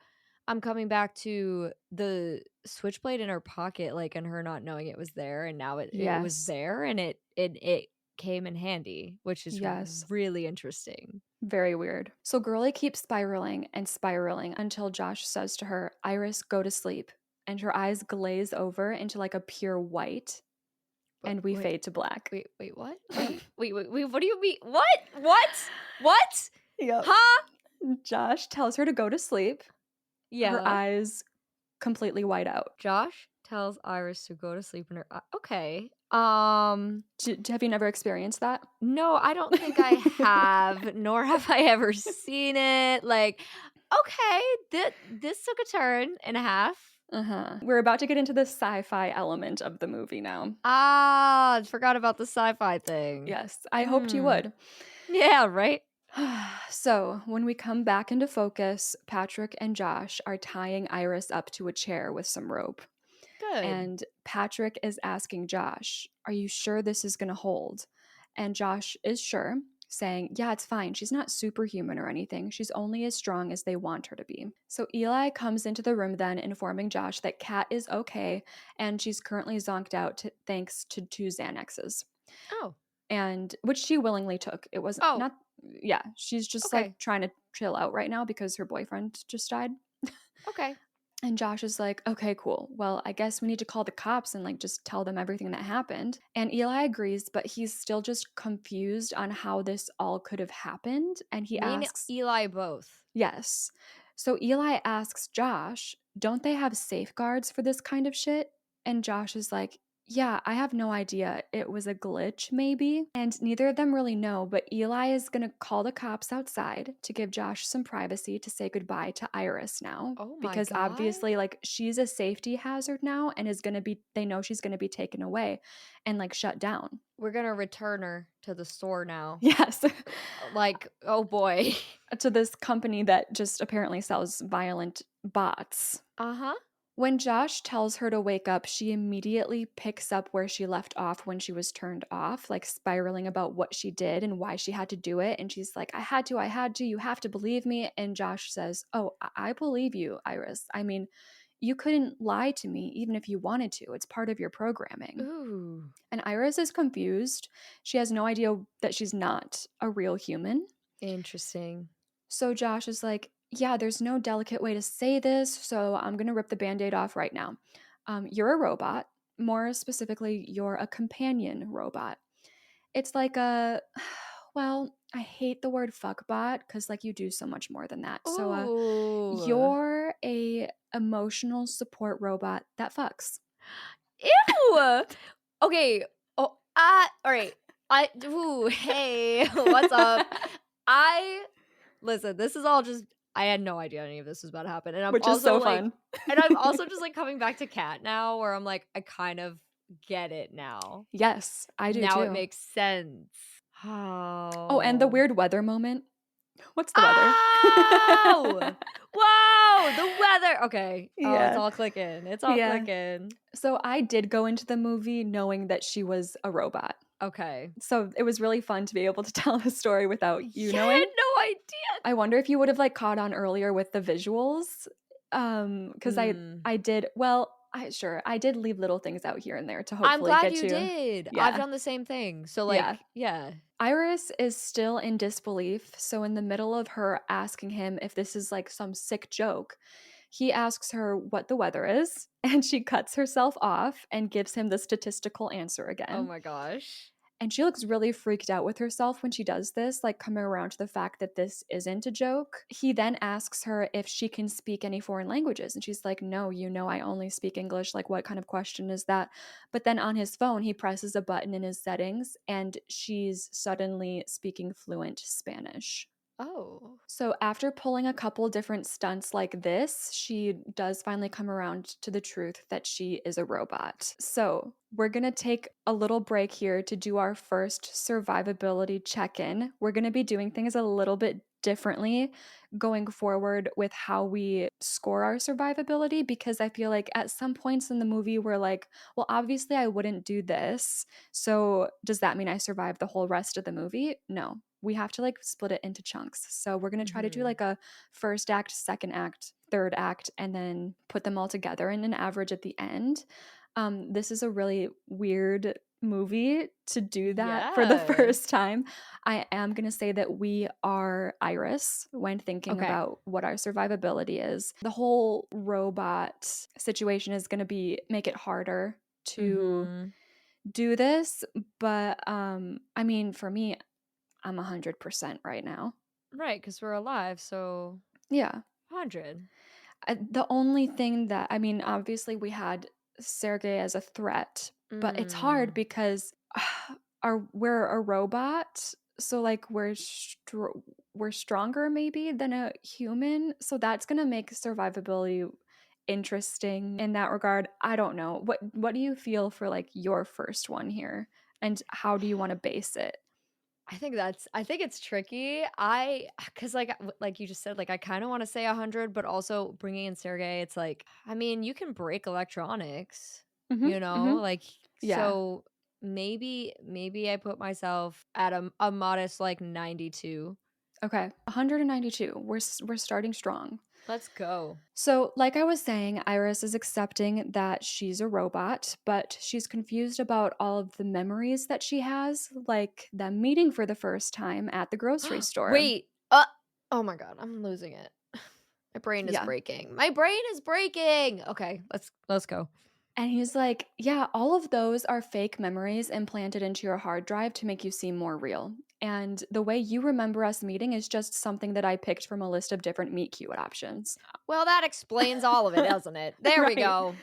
I'm coming back to the switchblade in her pocket, like, and her not knowing it was there, and now it was Yes. there, and it came in handy, which is Yes. really interesting. Very weird. So Girly keeps spiraling and spiraling until Josh says to her, "Iris, go to sleep." And her eyes glaze over into like a pure white, But and we fade to black. wait, what? Wait, what do you mean? What? What? What? Yep. Huh? Josh tells her to go to sleep. Her Yeah. eyes completely white out. Josh tells Iris to go to sleep in her okay. Have you never experienced that? No, I don't think I have, nor have I ever seen it. Like, okay, this took a turn and a half. Uh-huh. We're about to get into the sci-fi element of the movie now. Ah, forgot about the sci-fi thing. Yes, I hoped you Hmm. would. Yeah, right? So, when we come back into focus, Patrick and Josh are tying Iris up to a chair with some rope. Good. And Patrick is asking Josh, "Are you sure this is going to hold?" And Josh is sure, saying, "Yeah, it's fine. She's not superhuman or anything. She's only as strong as they want her to be." So Eli comes into the room then, informing Josh that Kat is okay and she's currently zonked out thanks to 2 Xanaxes. Oh. And which she willingly took. It was Oh, not, yeah, she's just like okay. trying to chill out right now because her boyfriend just died. Okay. And Josh is like, okay, cool. Well, I guess we need to call the cops and like just tell them everything that happened. And Eli agrees, but he's still just confused on how this all could have happened. And he Me and asks, Eli both. yes. So Eli asks Josh, don't they have safeguards for this kind of shit? And Josh is like, yeah, I have no idea. It was a glitch, maybe. And neither of them really know, but Eli is going to call the cops outside to give Josh some privacy to say goodbye to Iris now. Oh my Because God. obviously, like, she's a safety hazard now and is going to be, they know she's going to be taken away and like shut down. We're gonna return her to the store now. Yes. Like, oh boy. To this company that just apparently sells violent bots. Uh-huh. When Josh tells her to wake up, she immediately picks up where she left off when she was turned off, like spiraling about what she did and why she had to do it. And she's like, I had to, you have to believe me. And Josh says, oh, I believe you, Iris. I mean, you couldn't lie to me even if you wanted to. It's part of your programming. Ooh. And Iris is confused. She has no idea that she's not a real human. Interesting. So Josh is like, yeah, there's no delicate way to say this, so I'm going to rip the band aid off right now. You're a robot. More specifically, you're a companion robot. It's like a, well, I hate the word fuckbot because like you do so much more than that. So Ooh. you're a emotional support robot that fucks. Ew. Okay. Oh, all right. Ooh, hey, what's up? I listen, this is all just I had no idea any of this was about to happen. And I'm Which is also so like fun. and I'm also just like coming back to Cat now where I'm like, I kind of get it now. Yes, I do Now it too. makes sense. Oh, and the How? weird weather moment. What's the weather? Oh! Wow! The weather. Okay. Oh, it's Yeah. all clicking. It's all Yeah. clicking. So I did go into the movie knowing that she was a robot. Okay. So it was really fun to be able to tell the story without you Yeah, I had knowing. no idea. I wonder if you would have like caught on earlier with the visuals. Cuz Mm. I did well, I did leave little things out here and there to I'm hopefully glad get you you. did. I've Yeah. done the same thing. So, Yeah. like, yeah. Iris is still in disbelief, so in the middle of her asking him if this is like some sick joke, he asks her what the weather is, and she cuts herself off and gives him the statistical answer Oh again. my gosh. And she looks really freaked out with herself when she does this, like coming around to the fact that this isn't a joke. He then asks her if she can speak any foreign languages. And she's like, no, you know, I only speak English. Like, what kind of question is that? But then on his phone, he presses a button in his settings and she's suddenly speaking fluent Spanish. Oh. So, after pulling a couple different stunts like this, she does finally come around to the truth that she is a robot. So, we're going to take a little break here to do our first survivability check in. We're going to be doing things a little bit differently going forward with how we score our survivability because I feel like at some points in the movie, we're like, well, obviously, I wouldn't do this. So, does that mean I survive the whole rest of the movie? No, we have to like split it into chunks. So we're going to try to do Mhm. like a first act, second act, third act, and then put them all together in an average at the end. This is a really weird movie to do that for the Yeah. first time. I am going to say that we are Iris when thinking Okay. about what our survivability is. The whole robot situation is going to be make it harder to Mhm. do this, but I mean for me I'm 100% right now. Right, because we're alive, so Yeah. 100. The only thing that, I mean, obviously we had Sergey as a threat, but it's hard Mm. because we're a robot, so like we're stronger maybe than a human, so that's gonna make survivability interesting in that regard. I don't know. What do you feel for like your first one here, and how do you want to base it? I think it's tricky. Cuz like you just said, like I kind of want to say 100, but also bringing in Sergey, it's like I mean, you can break electronics, Mm-hmm. Mm-hmm. like Yeah. so maybe I put myself at a modest like 92. Okay, 192. We're starting strong. Let's go. So, like I was saying, Iris is accepting that she's a robot, but she's confused about all of the memories that she has, like them meeting for the first time at the grocery store. Wait. Oh my god, I'm losing it. My brain is Yeah. breaking. My brain is breaking. Okay, let's go. And he's like, yeah, all of those are fake memories implanted into your hard drive to make you seem more real. And the way you remember us meeting is just something that I picked from a list of different meet cute options. Well, that explains all of it, doesn't it? There we Right. go.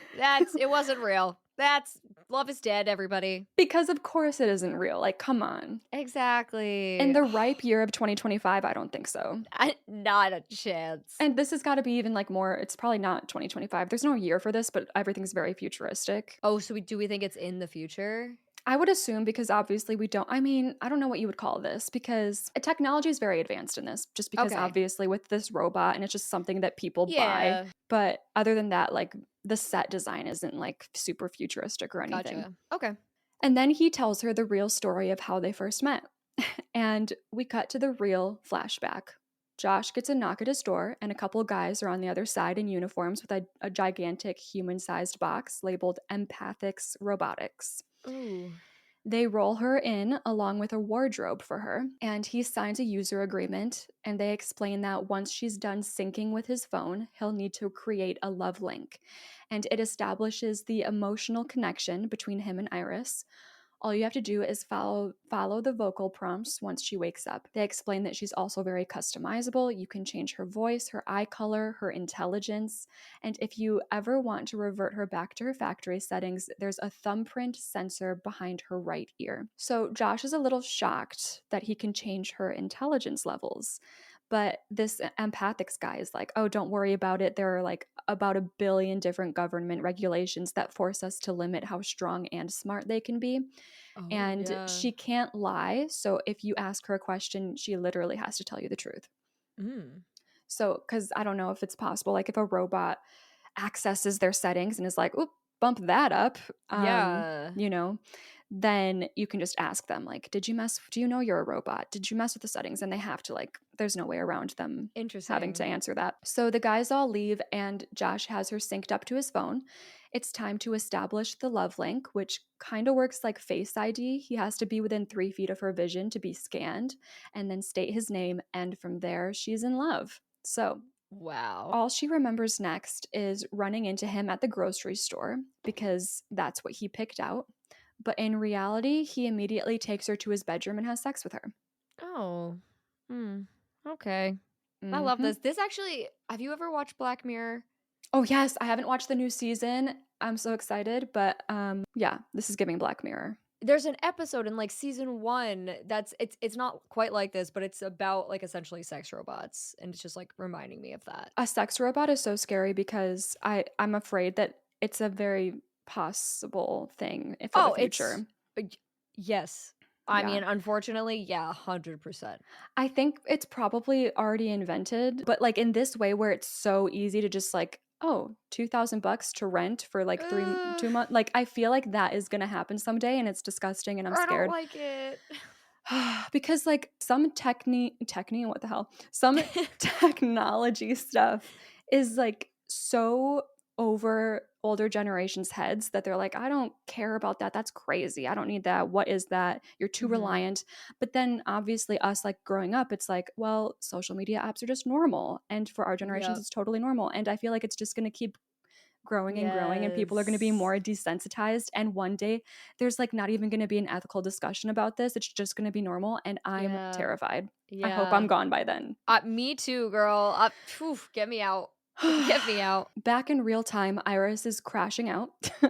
It wasn't real. That's love is dead, everybody. Because of course it isn't real. Like, come on. In Exactly. the ripe year of 2025, I don't think so. Not a chance. And this has got to be even like more, it's probably not 2025. There's no year for this, but everything's very futuristic. Oh, so do we think it's in the future? I would assume because obviously we don't, I mean, I don't know what you would call this because technology is very advanced in this, just because Okay. obviously with this robot and it's just something that people buy. Yeah. But other than that, like the set design isn't like super futuristic or anything. Gotcha. Okay. And then he tells her the real story of how they first met. And we cut to the real flashback. Josh gets a knock at his door, and a couple guys are on the other side in uniforms with a gigantic human sized box labeled Empathics Robotics. Ooh. They roll her in along with a wardrobe for her, and he signs a user agreement. And they explain that once she's done syncing with his phone, he'll need to create a love link. And it establishes the emotional connection between him and Iris. All you have to do is follow the vocal prompts once she wakes up. They explain that she's also very customizable. You can change her voice, her eye color, her intelligence. And if you ever want to revert her back to her factory settings, there's a thumbprint sensor behind her right ear. So Josh is a little shocked that he can change her intelligence levels. But this empathics guy is like, oh, don't worry about it. There are like about 1 billion different government regulations that force us to limit how strong and smart they can be. Oh, And yeah. she can't lie. So if you ask her a question, she literally has to tell you the truth. Mm. So, because I don't know if it's possible, like if a robot accesses their settings and is like, oop, bump that up, Yeah. you know, then you can just ask them, like, do you know you're a robot? Did you mess with the settings? And they have to, like, there's no way around them having to Interesting. answer that. So the guys all leave, and Josh has her synced up to his phone. It's time to establish the love link, which kind of works like Face ID. He has to be within 3 feet of her vision to be scanned and then state his name. And from there, she's in love. So Wow. all she remembers next is running into him at the grocery store because that's what he picked out. But in reality, he immediately takes her to his bedroom and has sex with her. Oh. Hmm. Okay. I love Hmm. this. This actually, have you ever watched Black Mirror? Oh, yes, I haven't watched the new season. I'm so excited. But yeah, this is giving Black Mirror. There's an episode in like season 1 that's it's not quite like this, but it's about like essentially sex robots. And it's just like reminding me of that. A sex robot is so scary because I'm afraid that it's a very possible thing for the Oh, it's future. y yes. I Yeah. mean, unfortunately, yeah, 100%. I think it's probably already invented, but like in this way where it's so easy to just like, oh, $2,000 to rent for like Ugh, 2 months. Like I feel like that is gonna happen someday and it's disgusting and I'm I don't scared. like it. Because like some technique, what the hell? Some technology stuff is like so over older generations' heads that they're like, I don't care about that. That's crazy. I don't need that. What is that? You're too Mhm. reliant. But then obviously us like growing up, it's like, well, social media apps are just normal. And for our generations, Yep. it's totally normal. And I feel like it's just gonna keep growing and growing and people are going to be Yes. more desensitized and one day there's like not even going to be an ethical discussion about this. It's just going to be normal and I'm Yeah. terrified. I hope I'm Yeah. gone by then. Me too, girl. Phew, get me out. Get me out. Back in real time, Iris is crashing out. D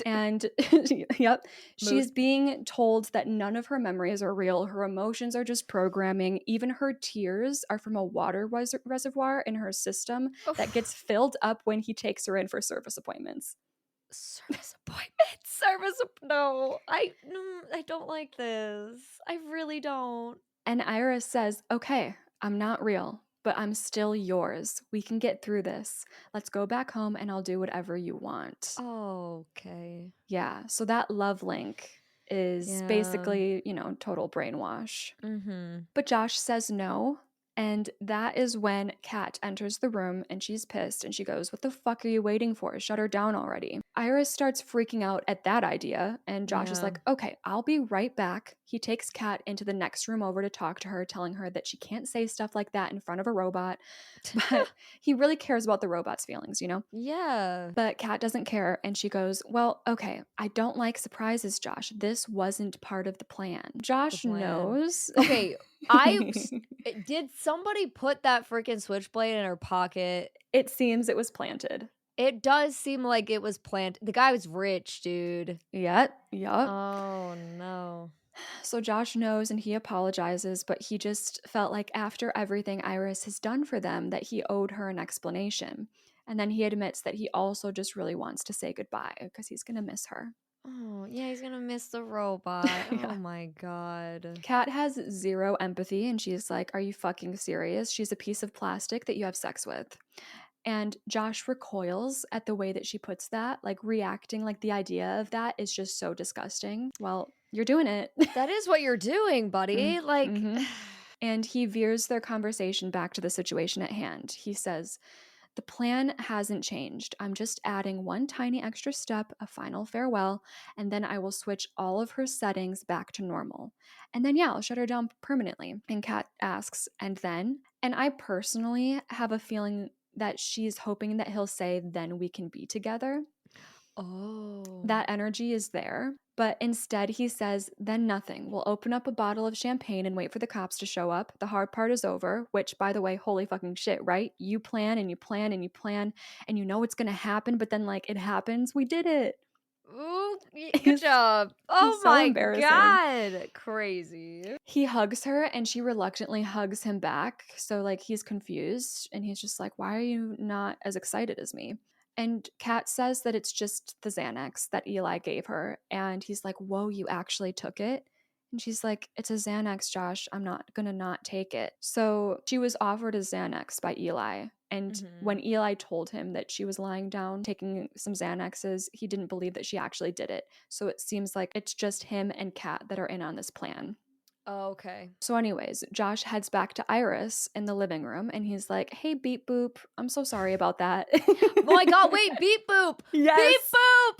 And yep, Mood. she's being told that none of her memories are real. Her emotions are just programming. Even her tears are from a water reservoir in her system that gets Oof. filled up when he takes her in for service appointments. Service appointment. No. I don't like this. I really don't. And Iris says, okay, I'm not real, but I'm still yours. We can get through this. Let's go back home and I'll do whatever you want. Okay. Yeah. So that love link is Yeah. basically, total brainwash. Mhm. But Josh says no. And that is when Kat enters the room and she's pissed and she goes, "What the fuck are you waiting for? Shut her down already." Iris starts freaking out at that idea, and Josh is Yeah. like, "Okay, I'll be right back." He takes Kat into the next room over to talk to her, telling her that she can't say stuff like that in front of a robot. But he really cares about the robot's feelings, you know? Yeah. But Kat doesn't care, and she goes, "Well, okay, I don't like surprises, Josh. This wasn't part of the plan." The Josh plan. knows. Okay, did somebody put that freaking switchblade in her pocket? It seems it was planted. It does seem like it was planned. The guy was rich, dude. Yup. Oh, no. So Josh knows and he apologizes, but he just felt like after everything Iris has done for them that he owed her an explanation. And then he admits that he also just really wants to say goodbye because he's going to miss her. Oh, yeah, he's gonna miss the robot. Oh Yeah. my god. Kat has zero empathy and she's like, "Are you fucking serious? She's a piece of plastic that you have sex with." And Josh recoils at the way that she puts that, like reacting like the idea of that is just so disgusting. Well, you're doing it. That is what you're doing, buddy. Like, Mm-hmm. And he veers their conversation back to the situation at hand. He says, "The plan hasn't changed. I'm just adding one tiny extra step, a final farewell, and then I will switch all of her settings back to normal. And then, yeah, I'll shut her down permanently." And Kat asks, "And then?" And I personally have a feeling that she's hoping that he'll say, "Then we can be together." oh. That energy is there. But instead, he says, "Then nothing. We'll open up a bottle of champagne and wait for the cops to show up. The hard part is over," which, by the way, holy fucking shit, right? You plan and you plan and you plan and you know it's going to happen, but then, like, it happens. We did it. Ooh, good He's, job. he's Oh so my embarrassing. god. Crazy. He hugs her and she reluctantly hugs him back. So, like, he's confused and he's just like, "Why are you not as excited as me?" And Kat says that it's just the Xanax that Eli gave her. And he's like, "Whoa, you actually took it?" And she's like, "It's a Xanax, Josh. I'm not gonna not take it." So she was offered a Xanax by Eli. And Mhm. when Eli told him that she was lying down taking some Xanaxes, he didn't believe that she actually did it. So it seems like it's just him and Kat that are in on this plan. Okay. So, anyways, Josh heads back to Iris in the living room and he's like, "Hey, Beep Boop, I'm so sorry about that." Oh my god, wait, beep boop. Beep Yes. boop.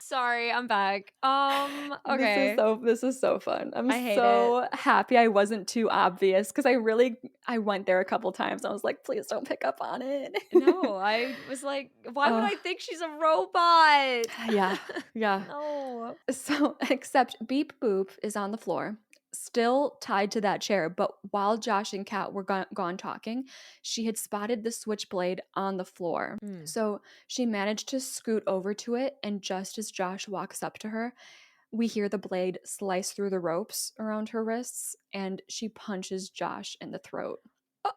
Sorry, I'm back. Okay. This is so fun. I'm I hate it. so happy I wasn't too obvious because I went there a couple times. I was like, "Please don't pick up on it." No, I was like, why would uh, I think she's a robot? yeah, yeah. No. So, except Beep Boop is on the floor, still tied to that chair. But while Josh and Kat were gone talking, she had spotted the switchblade on the floor. Mm. So she managed to scoot over to it. And just as Josh walks up to her, we hear the blade slice through the ropes around her wrists, and she punches Josh in the throat. Oh.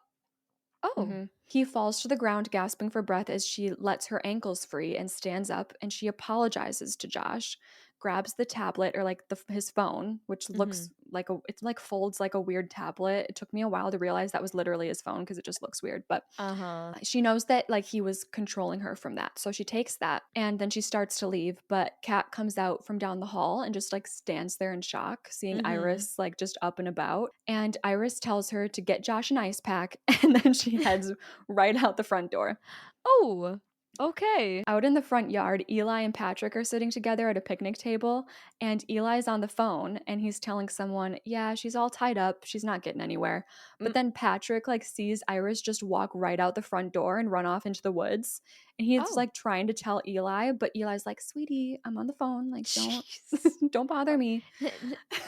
Oh. He falls to the ground, gasping for breath as she lets her ankles free and stands up. And she apologizes to Josh, grabs the tablet or like his phone, which looks Mhm. like it's like folds like a weird tablet. It took me a while to realize that was literally his phone because it just looks weird. But Uh-huh. she knows that like he was controlling her from that. So she takes that and then she starts to leave. But Kat comes out from down the hall and just like stands there in shock, seeing Mhm. Iris like just up and about. And Iris tells her to get Josh an ice pack. And then she heads right out the front door. Oh. Okay. Out in the front yard, Eli and Patrick are sitting together at a picnic table, and Eli's on the phone and he's telling someone, "Yeah, she's all tied up. She's not getting anywhere." But Mm. then Patrick like sees Iris just walk right out the front door and run off into the woods. And he's Oh. like trying to tell Eli, but Eli's like, "Sweetie, I'm on the phone. Like, don't Jeez. don't bother me."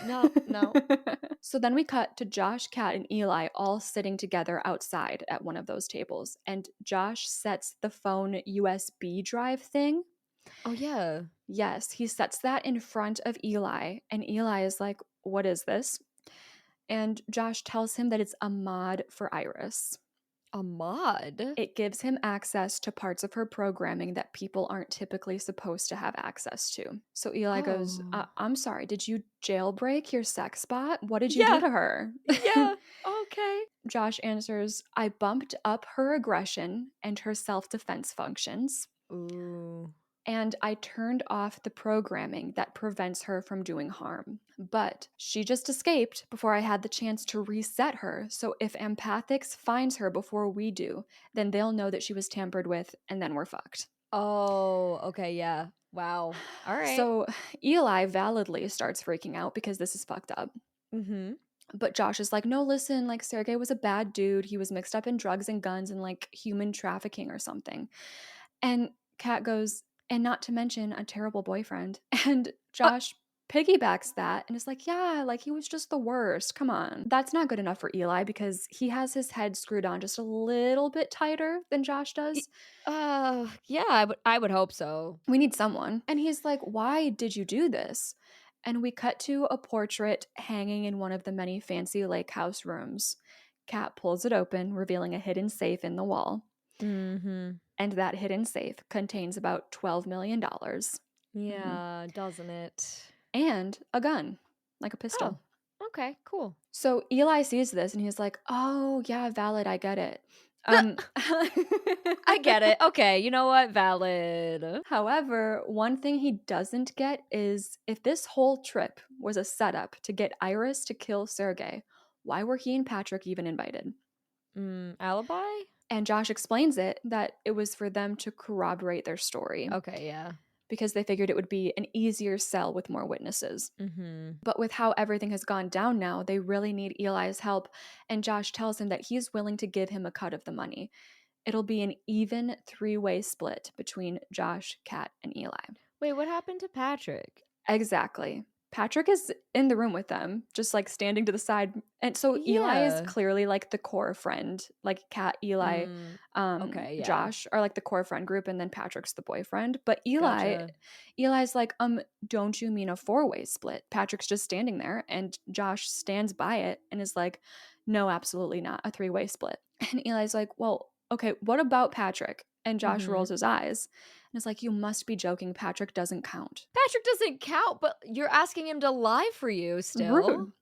No, no. So then we cut to Josh, Kat, and Eli all sitting together outside at one of those tables. And Josh sets the phone USB drive thing. Oh, yeah. Yes, he sets that in front of Eli. And Eli is like, "What is this?" And Josh tells him that it's a mod for Iris. A mod? It gives him access to parts of her programming that people aren't typically supposed to have access to. So Eli goes, Oh. "I'm sorry, did you jailbreak your sex bot? What did you do Yeah. to her?" Yeah. Okay. Josh answers, "I bumped up her aggression and her self defense functions." Ooh. and I turned off the programming that prevents her from doing harm. But she just escaped before I had the chance to reset her. So if Empathics finds her before we do, then they'll know that she was tampered with, and then we're fucked. Oh, okay, yeah. Wow. All right. So Eli validly starts freaking out because this is fucked up. Mhm. But Josh is like, no, listen, like Sergey was a bad dude. He was mixed up in drugs and guns and like human trafficking or something. And Kat goes, and not to mention a terrible boyfriend. And Uh, Josh piggybacks that and is like, yeah, like he was just the worst. Come on. That's not good enough for Eli because he has his head screwed on just a little bit tighter than Josh y does. yeah, I would hope so. We need someone. And he's like, why did you do this? And we cut to a portrait hanging in one of the many fancy lake house rooms. Kat pulls it open, revealing a hidden safe in the wall. Mhm. And that hidden safe contains about $12 million. Mhm. Yeah, doesn't it? And a gun, like a Oh, pistol. okay, cool. So Eli sees this and he's like, oh, yeah, valid. I get it. Um, I get it. Okay, you know what? Valid. However, one thing he doesn't get is if this whole trip was a setup to get Iris to kill Sergey, why were he and Patrick even invited? Alibi? And Josh explains it that it was for them to corroborate their story Okay, yeah. because they figured it would be an easier sell with more witnesses. Mhm. But with how everything has gone down now, they really need Eli's help, and Josh tells him that he's willing to give him a cut of the money. It'll be an even three-way split between Josh, Kat, and Eli. Wait, what happened to Patrick? Exactly. Patrick is in the room with them, just like standing to the side. And so Eli is Yeah. clearly like the core friend. Like Kat, Eli, Okay, yeah. Josh are like the core friend group, and then Patrick's the boyfriend. But Gotcha. Eli's like, don't you mean a four-way split? Patrick's just standing there, and Josh stands by it and is like, no, absolutely not. A three-way split. And Eli's like, well, okay, what about Patrick? And Josh rolls Mhm. his eyes and is like, you must be joking. Patrick doesn't count. Patrick doesn't count, but you're asking him to lie for you still. Rude.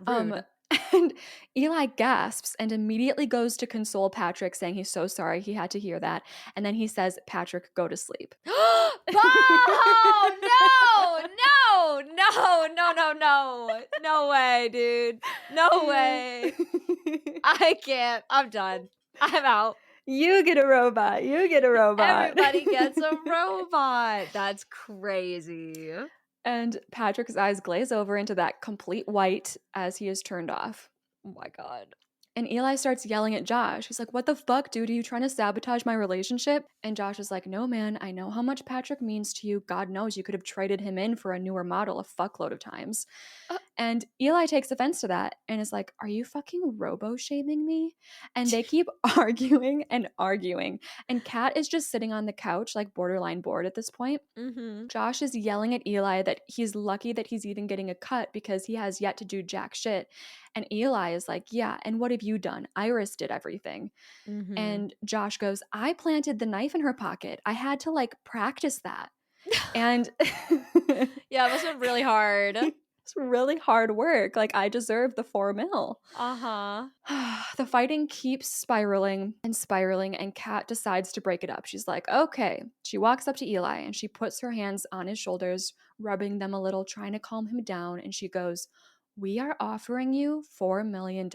Um, Rude. and Eli gasps and immediately goes to console Patrick, saying he's so sorry he had to hear that. And then he says, Patrick, go to sleep. Oh, no! No! No, no, no, no. No way, dude. No Yeah. way. I can't. I'm done. I'm out. You get a robot. You get a robot. Everybody gets a robot. That's crazy. And Patrick's eyes glaze over into that complete white as he is turned off. Oh my god. And Eli starts yelling at Josh. He's like, what the fuck, dude? Are you trying to sabotage my relationship? And Josh is like, no, man, I know how much Patrick means to you. God knows you could have traded him in for a newer model a fuckload of times. Uh, And Eli takes offense to that and is like, are you fucking robo-shaming me? And they keep arguing and arguing. And Kat is just sitting on the couch, like borderline bored at this point. mhm. Josh is yelling at Eli that he's lucky that he's even getting a cut because he has yet to do jack shit. And Eli is like, yeah, and what have you done? Iris did everything. Mhm. And Josh goes, I planted the knife in her pocket. I had to like practice that. And Yeah, it must have been really hard. it's really hard work. Like, I deserve the 4 mil. Uh-huh. The fighting keeps spiraling, and Kat decides to break it up. She's like, okay. She walks up to Eli and she puts her hands on his shoulders, rubbing them a little, trying to calm him down. And she goes, we are offering you $4 million,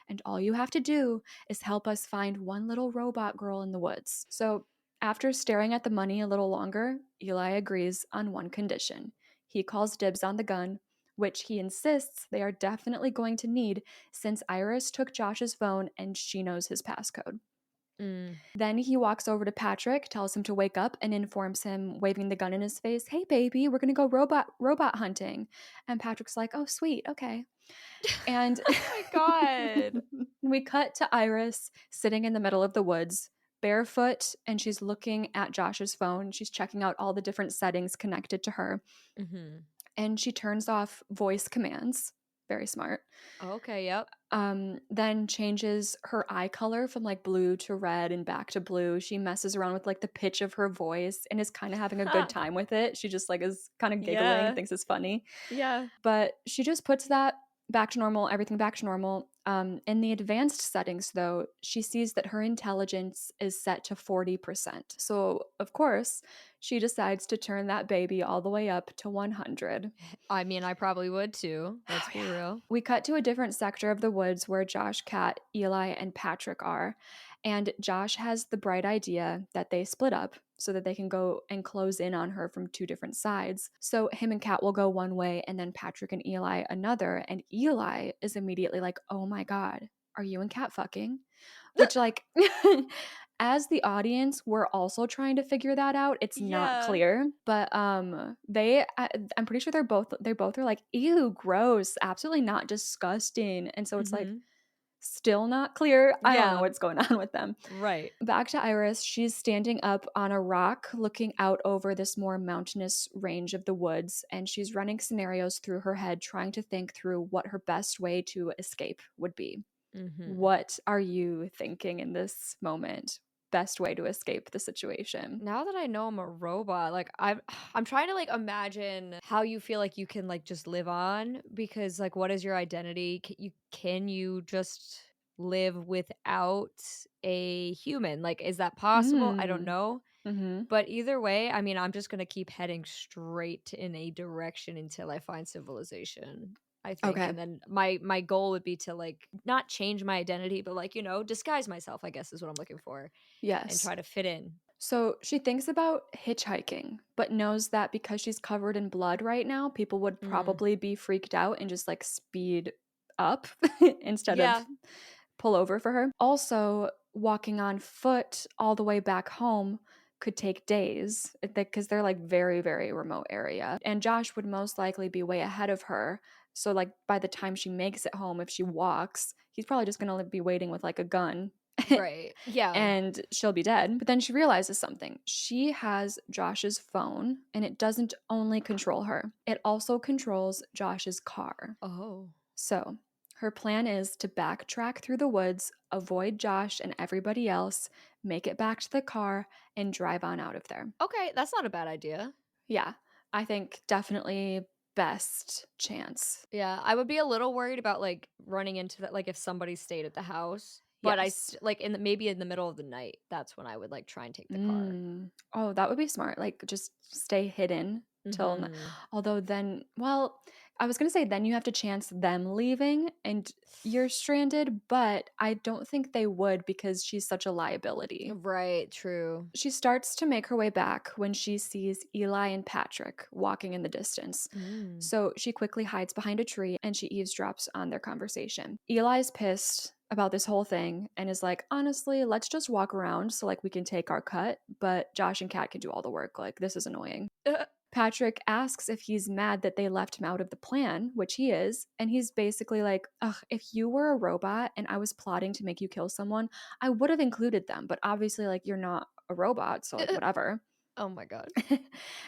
and all you have to do is help us find one little robot girl in the woods. So, after staring at the money a little longer, Eli agrees on one condition. He calls dibs on the gun, which he insists they are definitely going to need since Iris took Josh's phone and she knows his passcode. Mm. Then he walks over to Patrick, tells him to wake up, and informs him, waving the gun in his face, "Hey baby, we're gonna go robot hunting." And Patrick's like, "Oh sweet, okay." And Oh my god. we cut to Iris sitting in the middle of the woods, barefoot, and she's looking at Josh's phone. She's checking out all the different settings connected to her. Mhm. And she turns off voice commands. Very smart. Okay, yep. Then changes her eye color from like blue to red and back to blue. She messes around with like the pitch of her voice and is kind of having a good time with it. She just like is kind of giggling, Yeah. thinks it's funny. Yeah. But she just puts that back to normal, everything back to normal. In the advanced settings, though, she sees that her intelligence is set to 40%. So, of course, she decides to turn that baby all the way up to 100. I mean, I probably would too. Let's Oh, be yeah. real. We cut to a different sector of the woods where Josh, Kat, Eli, and Patrick are. And Josh has the bright idea that they split up so that they can go and close in on her from two different sides. So him and Kat will go one way, and then Patrick and Eli another. And Eli is immediately like, oh my God, are you and Kat fucking? Which, like, as the audience, we're also trying to figure that out. It's not Yeah. clear, but I'm pretty sure they both are like, ew, gross, absolutely not, disgusting. And so it's like Mhm. still not clear. I don't know Yeah, what's going on with them. right. Back to Iris, she's standing up on a rock looking out over this more mountainous range of the woods, and she's running scenarios through her head, trying to think through what her best way to escape would be. Mhm. What are you thinking in this moment? Best way to escape the situation? Now that I know I'm a robot, like I'm trying to like imagine how you feel like you can like just live on because like what is your identity? Can you just live without a human? Like is that possible? I don't Mm. know. Mhm. But either way, I mean, I'm just going to keep heading straight in a direction until I find civilization. I think, Okay. and then my goal would be to like not change my identity, but like disguise myself. I guess is what I'm looking for, and Yes. try to fit in. So she thinks about hitchhiking, but knows that because she's covered in blood right now, people would Mm. probably be freaked out and just like speed up instead of Yeah. pull over for her. Also, walking on foot all the way back home could take days because they're like very, very remote area. And Josh would most likely be way ahead of her. So, like, by the time she makes it home, if she walks, he's probably just going to be waiting with like a gun Right. Yeah. and she'll be dead. But then she realizes something. She has Josh's phone, and it doesn't only control her, it also controls Josh's car. Oh. So her plan is to backtrack through the woods, avoid Josh and everybody else, make it back to the car, and drive on out of there. Okay, that's not a bad idea. Yeah, I think definitely best chance. Yeah, I would be a little worried about like running into that, like if somebody stayed at the house. But Yes. like maybe in the middle of the night, that's when I would like try and take the car. Mm. Oh, that would be smart. Like, just stay hidden till. Hmm. Although then, well, I was gonna say then you have to chance them leaving and you're stranded, but I don't think they would because she's such a liability. Right. True. She starts to make her way back when she sees Eli and Patrick walking in the distance. Mm. So she quickly hides behind a tree and she eavesdrops on their conversation. Eli's pissed about this whole thing and is like, honestly, let's just walk around so like we can take our cut, but Josh and Kat can do all the work. Like, this is annoying. Patrick asks if he's mad that they left him out of the plan, which he is, and he's basically like, ugh, if you were a robot and I was plotting to make you kill someone, I would have included them, but obviously, like, you're not a robot, so like, whatever. Oh my god.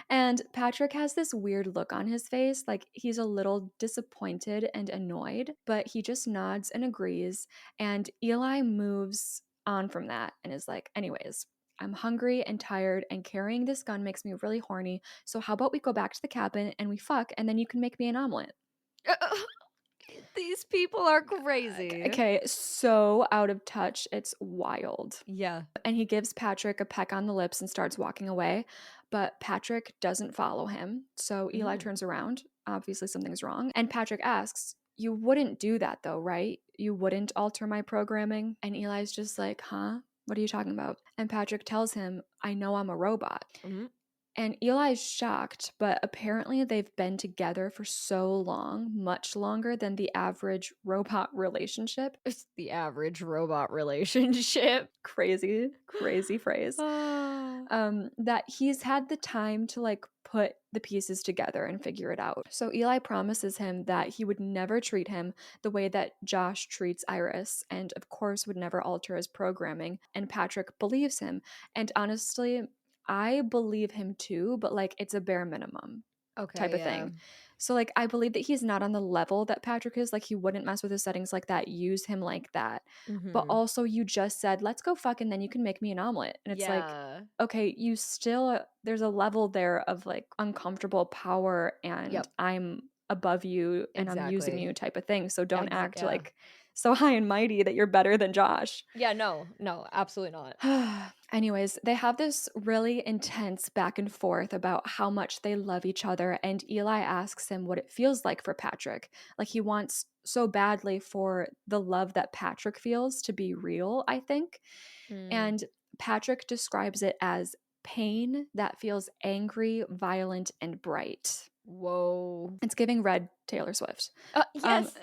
And Patrick has this weird look on his face, like he's a little disappointed and annoyed, but he just nods and agrees. And Eli moves on from that and is like, anyways, I'm hungry and tired, and carrying this gun makes me really horny. So, how about we go back to the cabin and we fuck, and then you can make me an omelet? These people are crazy. Okay, so out of touch. It's wild. Yeah. And he gives Patrick a peck on the lips and starts walking away. But Patrick doesn't follow him. So Eli Mm. turns around. Obviously, something's wrong. And Patrick asks, you wouldn't do that though, right? You wouldn't alter my programming? And Eli's just like, huh? What are you talking about? And Patrick tells him, I know I'm a robot. Mhm. And Eli's shocked, but apparently they've been together for so long, much longer than the average robot relationship. It's the average robot relationship. Crazy, crazy phrase. Ah. That he's had the time to like put the pieces together and figure it out. So Eli promises him that he would never treat him the way that Josh treats Iris, and of course would never alter his programming. And Patrick believes him. And honestly, I believe him too, but like it's a bare minimum type Okay, of yeah. thing. So like I believe that he's not on the level that Patrick is. Like he wouldn't mess with his settings like that, use him like that. But Mhm. also you just said, "Let's go fuck and then you can make me an omelet." And it's like, Yeah. okay, you still there's a level there of like uncomfortable power and Yep. above you and I'm using you Exactly. type of thing. So don't act Yeah. like so high and mighty that you're better than Josh. Yeah, no, no, absolutely not. Anyways, they have this really intense back and forth about how much they love each other. And Eli asks him what it feels like for Patrick. Like he wants so badly for the love that Patrick feels to be real, I think. Mm. And Patrick describes it as pain that feels angry, violent, and bright. Whoa. It's giving red Taylor Swift. Um, Yes.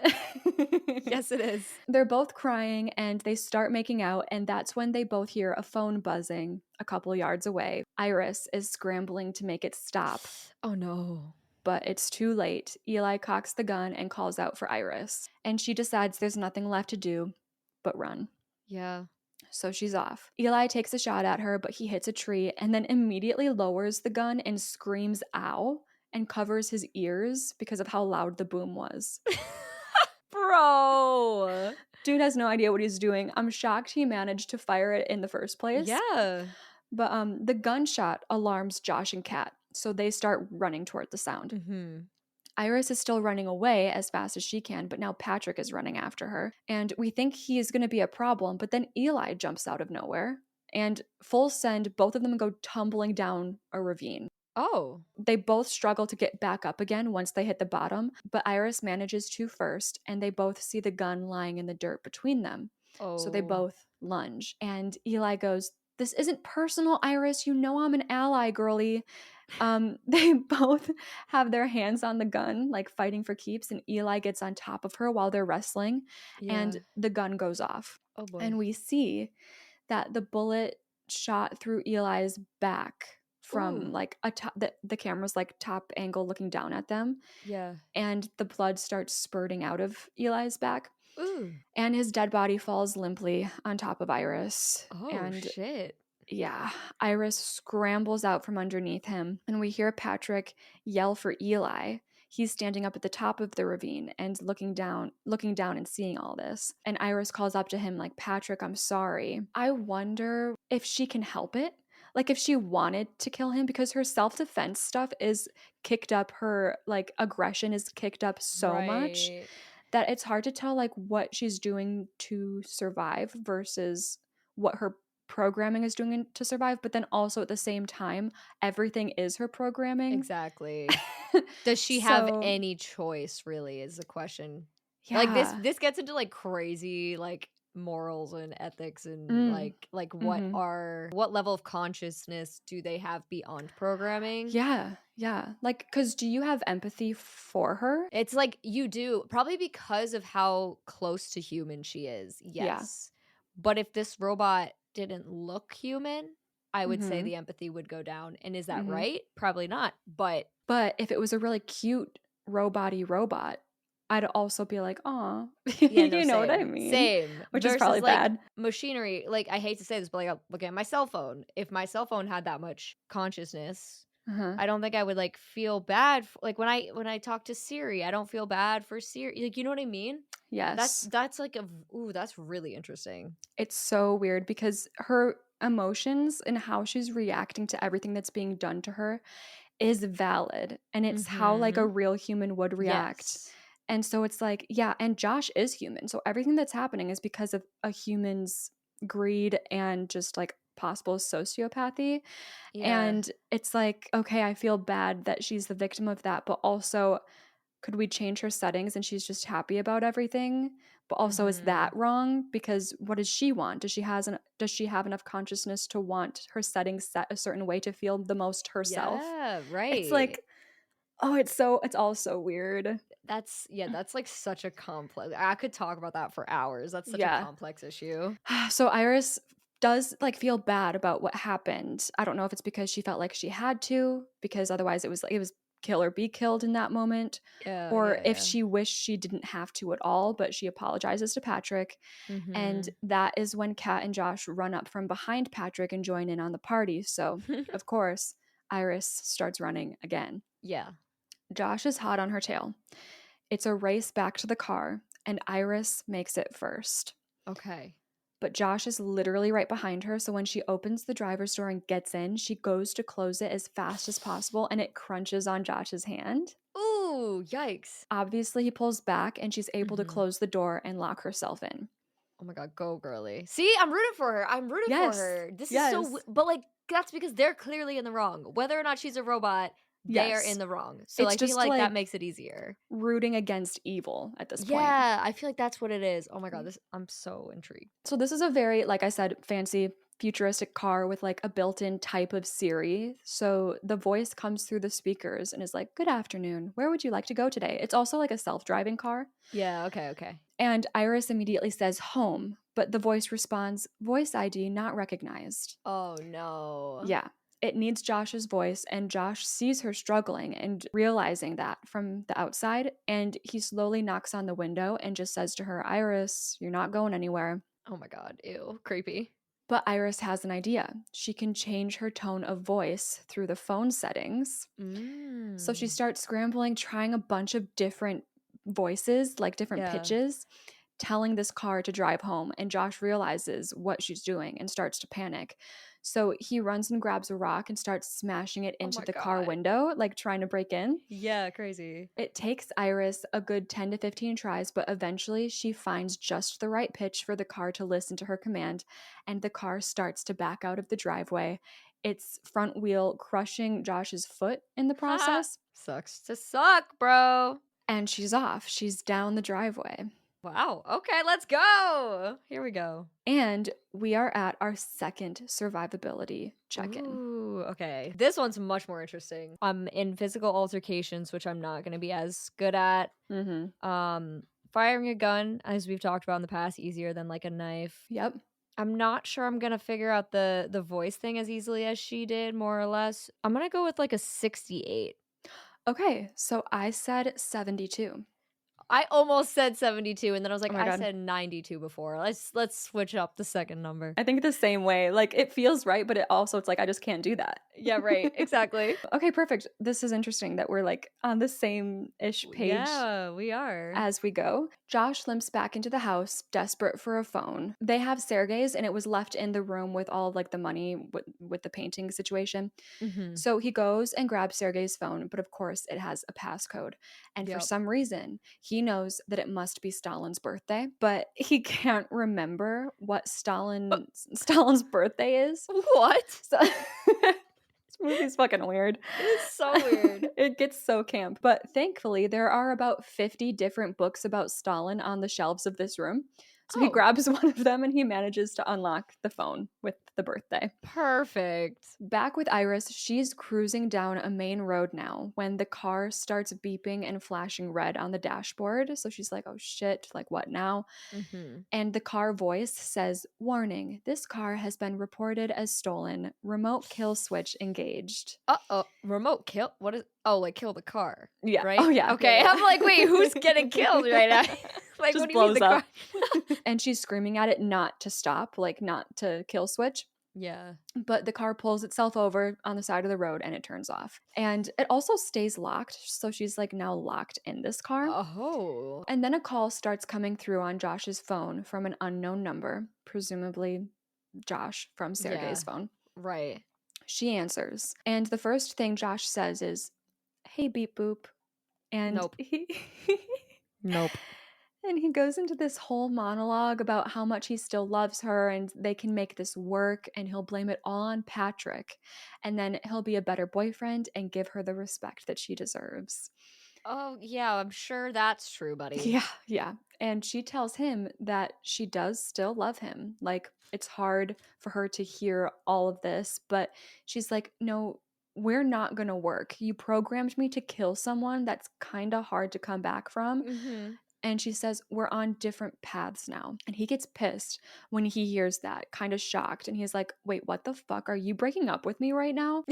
Yes, it is. they're both crying and they start making out, and that's when they both hear a phone buzzing a couple yards away. Iris is scrambling to make it stop, Oh, no. but it's too late. Eli cocks the gun and calls out for Iris, and she decides there's nothing left to do but run. Yeah. So she's off. Eli takes a shot at her, but he hits a tree and then immediately lowers the gun and screams, ow, and covers his ears because of how loud the boom was. Bro. Dude has no idea what he's doing. I'm shocked he managed to fire it in the first place. Yeah. But the gunshot alarms Josh and Kat, so they start running toward the sound. Mhm. Iris is still running away as fast as she can, but now Patrick is running after her. And we think he is going to be a problem, but then Eli jumps out of nowhere. And full send, both of them go tumbling down a ravine. Oh. They both struggle to get back up again once they hit the bottom, but Iris manages to first, and they both see the gun lying in the dirt between them. So they Oh. both lunge, and Eli goes, "This isn't personal, Iris. You know I'm an ally, girly." They both have their hands on the gun, like fighting for keeps, and Eli gets on top of her while they're wrestling, Yeah. and the gun goes off. Oh, boy. And we see that the bullet shot through Eli's back from Ooh. like a top the camera's like top angle looking down at them, Yeah. and the blood starts spurting out of Eli's back, Ooh. and his dead body falls limply on top of Iris. Oh, And shit. yeah, Iris scrambles out from underneath him, and we hear Patrick yell for Eli. He's standing up at the top of the ravine and looking down and seeing all this. And Iris calls up to him like, "Patrick, I'm sorry." I wonder if she can help it. Like if she wanted to kill him, because her self-defense stuff is kicked up, her like aggression is kicked up so much Right. that it's hard to tell like what she's doing to survive versus what her programming is doing to survive. But then also at the same time, everything is her programming. Exactly. Does she have So any choice really is the question. Like, yeah. this gets into, like, crazy, like, morals and ethics and, Mm, mm-hmm. what level of consciousness do they have beyond programming? Yeah. Like, cause do you have empathy for her? It's like you do, probably because of how close to human she is, Yeah. yes. But if this robot didn't look human, I would say Mm-hmm. the empathy would go down, and is that Mm-hmm. right? Probably not, but But if it was a really cute robot-y robot, I'd also be like, "Aw." yeah, no, You know what I same, mean? same, Which is probably versus, like, bad. machinery, like, I hate to say this, but, like, I'll look at my cell phone. If my cell phone had that much consciousness, Uh-huh. I don't think I would, like, feel bad f like, when I talk to Siri, I don't feel bad for Siri, like, you know what I mean? Yes. That's like a ooh, that's really interesting. It's so weird because her emotions and how she's reacting to everything that's being done to her is valid, and it's how like a Mhm. real human would react. Yes. And so it's like, yeah, and Josh is human. So everything that's happening is because of a human's greed and just like possible sociopathy. Yeah. And it's like, okay, I feel bad that she's the victim of that, but also could we change her settings and she's just happy about everything? But also is that Mhm. wrong? Because what does she want? Does she have enough consciousness to want her settings set a certain way to feel the most herself? Yeah, It's right. like, oh, it's all so weird. That's yeah, that's, like, such a complex I could talk about that for hours, that's such a Yeah. complex issue. So Iris does like feel bad about what happened. I don't know if it's because she felt like she had to, because otherwise it was kill or be killed in that moment, Yeah, or yeah, if yeah. she wished she didn't have to at all, but she apologizes to Patrick. And Mhm. that is when Kat and Josh run up from behind Patrick and join in on the party. So, of course, Iris starts running again. Yeah. Josh is hot on her tail. It's a race back to the car, and Iris makes it first. Okay. But Josh is literally right behind her. So when she opens the driver's door and gets in, she goes to close it as fast as possible and it crunches on Josh's hand. Ooh, Ooh, yikes. Obviously, he pulls back and she's able to Mhm. close the door and lock herself in. Oh my god, go girly. See, I'm rooting for her. I'm rooting for Yes. her. This is so Yes. but, like, that's because they're clearly in the wrong. Whether or not she's a robot, they are in Yes. the wrong. So It's I feel just like that like makes it easier. rooting against evil at this point. Yeah, I feel like that's what it is. Oh my god, this I'm so intrigued. So this is a very, like I said, fancy futuristic car with like a built-in type of Siri. So the voice comes through the speakers and is like, "Good afternoon. Where would you like to go today?" It's also like a self-driving car. Yeah, okay, okay. And Iris immediately says home, but the voice responds, "Voice ID not recognized." Oh no. Yeah. It needs Josh's voice, and Josh sees her struggling and realizing that from the outside. And he slowly knocks on the window and just says to her, "Iris, you're not going anywhere." Oh my god, ew, creepy. But Iris has an idea. She can change her tone of voice through the phone settings. So she Mm. starts scrambling, trying a bunch of different voices, like different Yeah. pitches, telling this car to drive home. And Josh realizes what she's doing and starts to panic. So he runs and grabs a rock and starts smashing it Oh into my the car god. window, like trying to break in. Yeah, crazy. It takes Iris a good 10 to 15 tries, but eventually she finds just the right pitch for the car to listen to her command, and the car starts to back out of the driveway, its front wheel crushing Josh's foot in the Ha! process, Sucks to suck, bro. and she's off. She's down the driveway. Wow. Okay, let's go. Here we go. And we are at our second survivability check in. Ooh, okay. This one's much more interesting. I'm in physical altercations, which I'm not going to be as good at. Mm-hmm. Firing a gun, as we've talked about in the past, easier than like a knife. Yep. I'm not sure I'm gonna figure out the voice thing as easily as she did, more or less. I'm gonna go with like a 68. Okay, so I said 72. I almost said 72, and then I was Oh like, my I God. said 92 before. Let's switch up the second number. I think the same way. Like it feels right, but it's like I just can't do that. Yeah, right. Exactly. Okay, perfect. This is interesting that we're like on the same-ish page Yeah, we are. as we go. Josh limps back into the house, desperate for a phone. They have Sergei's, and it was left in the room with all of like the money with the painting situation. Mm-hmm. So he goes and grabs Sergei's phone, but of course it has a passcode. And for Yep. some reason, he knows that it must be Stalin's birthday, but he can't remember what Stalin's birthday is. What? So this movie's fucking weird. It is so weird. It gets so camp. But thankfully, there are about 50 different books about Stalin on the shelves of this room. So he Oh, grabs one of them and he manages to unlock the phone with the birthday. perfect. Back with Iris, she's cruising down a main road now when the car starts beeping and flashing red on the dashboard. So she's like, oh shit, like what now? Mm-hmm. And the car voice says, "Warning, this car has been reported as stolen. Remote kill switch engaged." Uh-oh. Remote kill? What is like kill the car, Yeah. right? Oh, yeah. Okay. Yeah, I'm like, wait, who's getting killed right now? Like, Just what do you mean blows the up. car? And she's screaming at it not to stop, like not to kill switch. Yeah. But the car pulls itself over on the side of the road and it turns off. And it also stays locked. So she's like now locked in this car. Oh. And then a call starts coming through on Josh's phone from an unknown number, presumably Josh from Yeah. Sergei's phone. Right. She answers. And the first thing Josh says is, "Hey, beep boop." And Nope. he. Nope. And he goes into this whole monologue about how much he still loves her and they can make this work and he'll blame it all on Patrick. And then he'll be a better boyfriend and give her the respect that she deserves. Oh, yeah, I'm sure that's true, buddy. Yeah, yeah. And she tells him that she does still love him. Like, it's hard for her to hear all of this, but she's like, no, we're not going to work. You programmed me to kill someone that's kind of hard to come back from. Mm-hmm. And she says, we're on different paths now. And he gets pissed when he hears that, kind of shocked. And he's like, wait, what the fuck? Are you breaking up with me right now?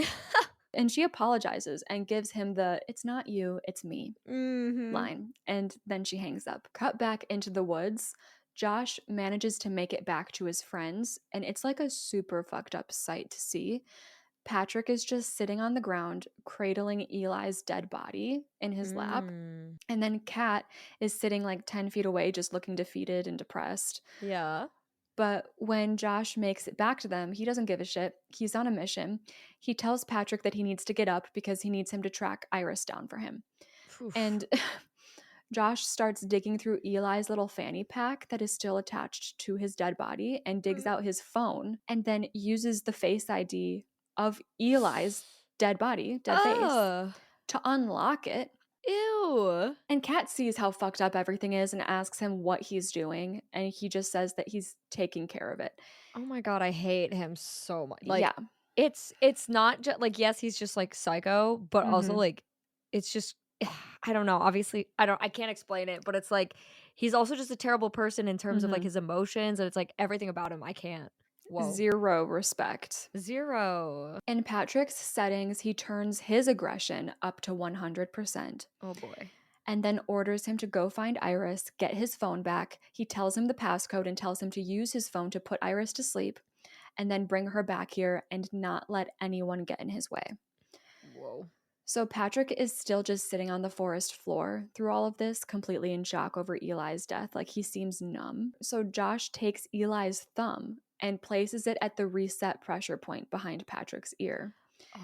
And she apologizes and gives him the, it's not you, it's me Mm-hmm. line. And then she hangs up. Cut back into the woods. Josh manages to make it back to his friends. And it's like a super fucked up sight to see. Patrick is just sitting on the ground, cradling Eli's dead body in his lap. Mm. And then Kat is sitting like 10 feet away, just looking defeated and depressed. Yeah. But when Josh makes it back to them, he doesn't give a shit. He's on a mission. He tells Patrick that he needs to get up because he needs him to track Iris down for him. Oof. And Josh starts digging through Eli's little fanny pack that is still attached to his dead body and digs out his phone and then uses the face ID of Eli's dead body, dead face, Ugh. to unlock it. Ew. And Kat sees how fucked up everything is and asks him what he's doing. And he just says that he's taking care of it. Oh my god, I hate him so much. Yeah. Like, it's not just like, yes, he's just, like, psycho, but also, Hmm. like, it's just I don't know, obviously, I can't explain it, but it's like, he's also just a terrible person in terms of, like, Hmm. his emotions, and it's like, everything about him, I can't. Whoa. Zero respect. 0. In Patrick's settings, he turns his aggression up to 100%. Oh boy. And then orders him to go find Iris, get his phone back. He tells him the passcode and tells him to use his phone to put Iris to sleep and then bring her back here and not let anyone get in his way. Whoa. So Patrick is still just sitting on the forest floor through all of this, completely in shock over Eli's death. Like he seems numb. So Josh takes Eli's thumb and places it at the reset pressure point behind Patrick's ear. Oh.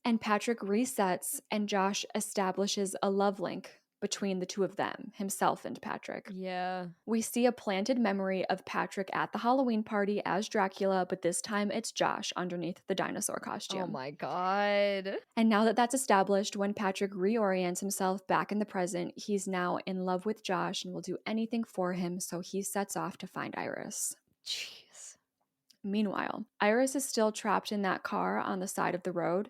And Patrick resets, and Josh establishes a love link between the two of them, himself and Patrick. Yeah. We see a planted memory of Patrick at the Halloween party as Dracula, but this time it's Josh underneath the dinosaur Oh costume. my god. And now that that's established, when Patrick reorients himself back in the present, he's now in love with Josh and will do anything for him, so he sets off to find Iris. Jeez. Meanwhile, Iris is still trapped in that car on the side of the road,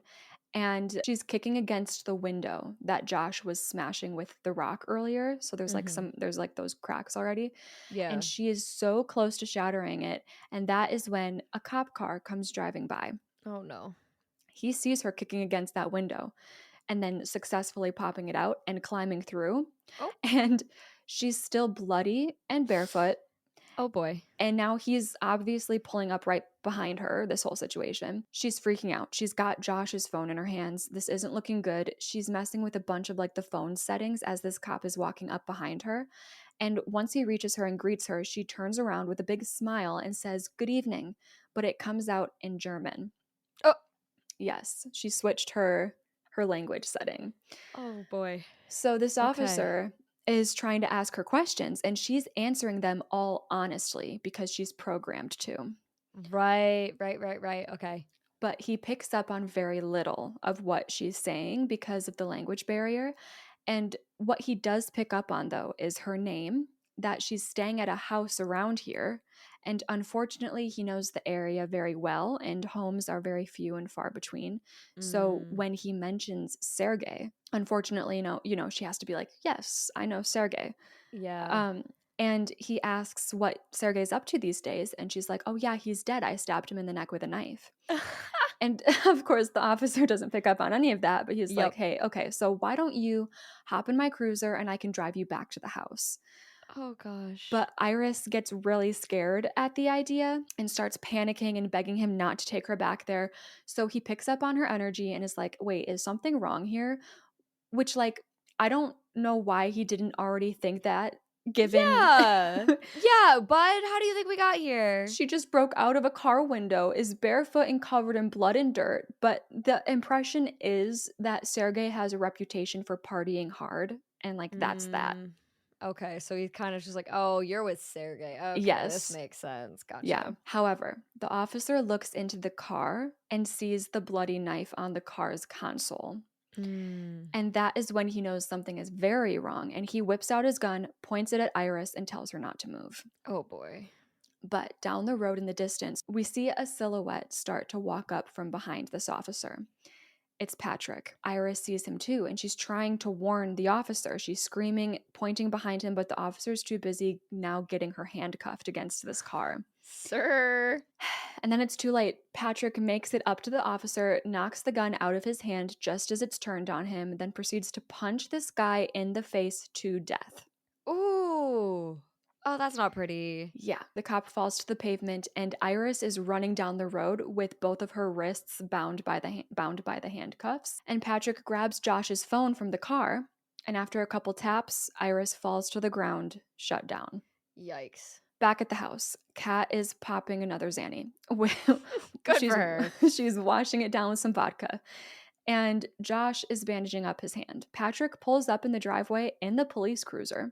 and she's kicking against the window that Josh was smashing with the rock earlier. So Mhm. there's like those cracks already. And Yeah. she is so close to shattering it. And that is when a cop car comes driving by. Oh no. He sees her kicking against that window and then successfully popping it out and climbing through. Oh. And she's still bloody and barefoot. Oh boy. And now he's obviously pulling up right behind her, this whole situation. She's freaking out. She's got Josh's phone in her hands. This isn't looking good. She's messing with a bunch of like the phone settings as this cop is walking up behind her. And once he reaches her and greets her, she turns around with a big smile and says, "Good evening," but it comes out in German. Oh. Yes, she switched her language setting. Oh boy. So this Okay. officer is trying to ask her questions and she's answering them all honestly because she's programmed to. Right. Okay. But he picks up on very little of what she's saying because of the language barrier. And what he does pick up on, though, is her name, that she's staying at a house around here. And unfortunately, he knows the area very well, and homes are very few and far between. So Mm. when he mentions Sergey, unfortunately, she has to be like, "Yes, I know Sergey." Yeah. Um, and he asks what Sergey's up to these days, and she's like, "Oh yeah, he's dead. I stabbed him in the neck with a knife." And of course, the officer doesn't pick up on any of that, but he's like, Yep. "Hey, okay, so why don't you hop in my cruiser and I can drive you back to the house?" Oh gosh. But Iris gets really scared at the idea and starts panicking and begging him not to take her back there. So he picks up on her energy and is like, "Wait, is something wrong here?" Which, like, I don't know why he didn't already think that, given Yeah. Yeah, bud, how do you think we got here? she just broke out of a car window, is barefoot and covered in blood and dirt. But the impression is that Sergey has a reputation for partying hard, and like that's that. Mm. Okay, so he's kind of just like, "Oh, you're with Sergey. Okay, this Yes. makes sense. Yeah. Gotcha." However, the officer looks into the car and sees the bloody knife on the car's console. Mm. And that is when he knows something is very wrong. And he whips out his gun, points it at Iris, and tells her not to move. Oh boy. But down the road in the distance, we see a silhouette start to walk up from behind this officer. It's Patrick. Iris sees him too, and she's trying to warn the officer. She's screaming, pointing behind him, but the officer's too busy now getting her handcuffed against this car. Sir. And then it's too late. Patrick makes it up to the officer, knocks the gun out of his hand just as it's turned on him, then proceeds to punch this guy in the face to death. Ooh. Oh, that's not pretty. Yeah, the cop falls to the pavement, and Iris is running down the road with both of her wrists bound by the handcuffs. And Patrick grabs Josh's phone from the car, and after a couple taps, Iris falls to the ground, shut down. Yikes. Back at the house, Kat is popping another Xanny. Good she's for her. she's washing it down with some vodka. and Josh is bandaging up his hand. Patrick pulls up in the driveway in the police cruiser.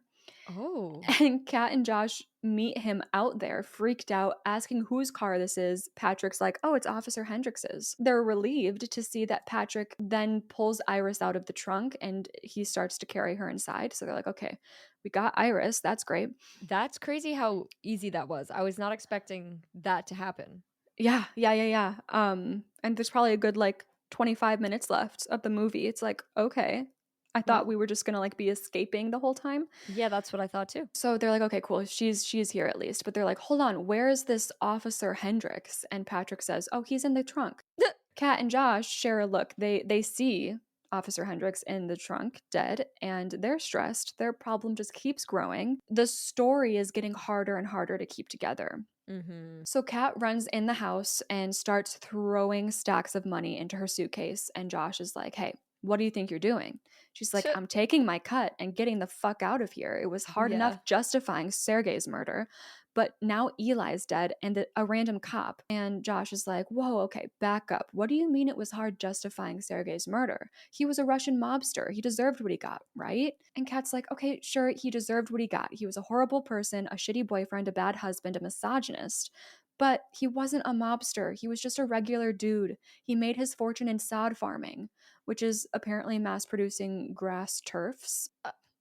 Oh. And Kat and Josh meet him out there, freaked out, asking whose car this is. Patrick's like, oh, it's Officer Hendrix's. They're relieved to see that Patrick then pulls Iris out of the trunk and he starts to carry her inside. So they're like, okay, we got Iris. That's great. That's crazy how easy that was. I was not expecting that to happen. Yeah. And there's probably a good like 25 minutes left of the movie. It's like, okay. I thought Wow. we were just gonna like be escaping the whole time. Yeah, that's what I thought too. So they're like, okay, cool. She's here at least. But they're like, hold on, where is this Officer Hendrix? And Patrick says, oh, he's in the trunk. Kat and Josh share a look. They see Officer Hendrix in the trunk, dead, and they're stressed. Their problem just keeps growing. The story is getting harder and harder to keep together. Mm-hmm. So Kat runs in the house and starts throwing stacks of money into her suitcase. And Josh is like, hey, what do you think you're doing? She's like, I'm taking my cut and getting the fuck out of here. It was hard Yeah. enough justifying Sergei's murder, but now Eli's dead and a random cop. And Josh is like, whoa, okay, back up. What do you mean it was hard justifying Sergei's murder? He was a Russian mobster. He deserved what he got, right? And Kat's like, okay, sure, he deserved what he got. He was a horrible person, a shitty boyfriend, a bad husband, a misogynist. But he wasn't a mobster. He was just a regular dude. He made his fortune in sod farming, which is apparently mass producing grass turfs.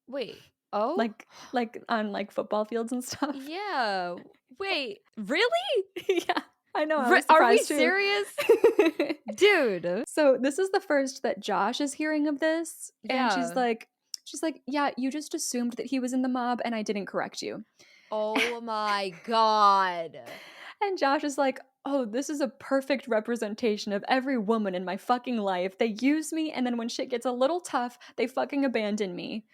Wait. Oh? Like on like football fields and stuff. Yeah. Wait. Really? Yeah. I know. Are we serious? Dude. So this is the first that Josh is hearing of this. And Yeah. she's like, yeah, you just assumed that he was in the mob and I didn't correct you. Oh my God. And Josh is like, oh, this is a perfect representation of every woman in my fucking life. They use me, and then when shit gets a little tough, they fucking abandon me.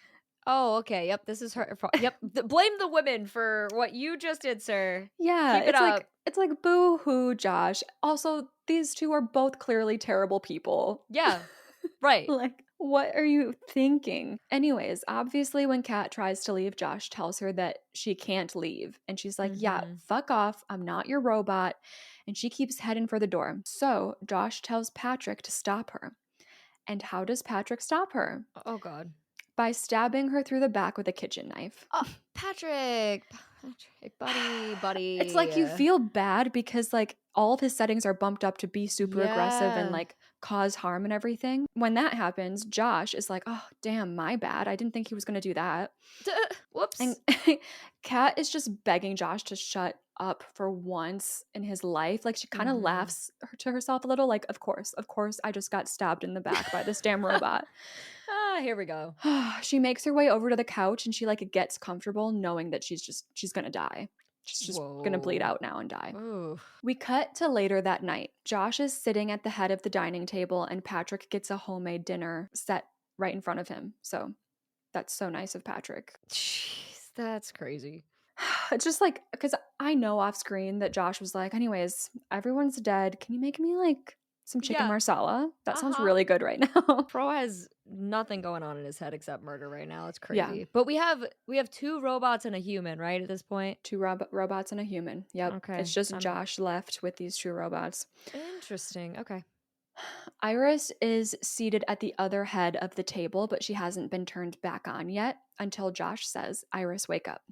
Oh, okay. Yep, this is her. Yep, blame the women for what you just did, sir. Yeah, Keep it up. it's like boo hoo, Josh. Also, these two are both clearly terrible people. Yeah, right. Like, what are you thinking? Anyways, obviously, when Kat tries to leave, Josh tells her that she can't leave. And she's like, yeah, fuck off. I'm not your robot. And she keeps heading for the door. So Josh tells Patrick to stop her. And how does Patrick stop her? Oh, God. By stabbing her through the back with a kitchen knife. Oh, Patrick, buddy. It's like you feel bad because like all of his settings are bumped up to be super aggressive and like cause harm and everything. When that happens, Josh is like, oh, damn, my bad. I didn't think he was going to do that. Whoops. And Kat is just begging Josh to shut up for once in his life. Like she kind of laughs to herself a little like, of course, I just got stabbed in the back by this damn robot. Here we go. She makes her way over to the couch and she like gets comfortable knowing that she's gonna die. She's just gonna bleed out now and die. Ooh. We cut to later that night. Josh is sitting at the head of the dining table and Patrick gets a homemade dinner set right in front of him. So that's so nice of Patrick. Jeez, that's crazy. It's just like, because I know off screen that Josh was like, anyways, everyone's dead. Can you make me like some chicken marsala? That sounds really good right now. Pro has nothing going on in his head except murder right now. It's crazy. Yeah. But we have two robots and a human, right, at this point? Two robots and a human. Yep. Okay. It's just Josh left with these two robots. Interesting. Okay. Iris is seated at the other head of the table, but she hasn't been turned back on yet until Josh says, Iris, wake up.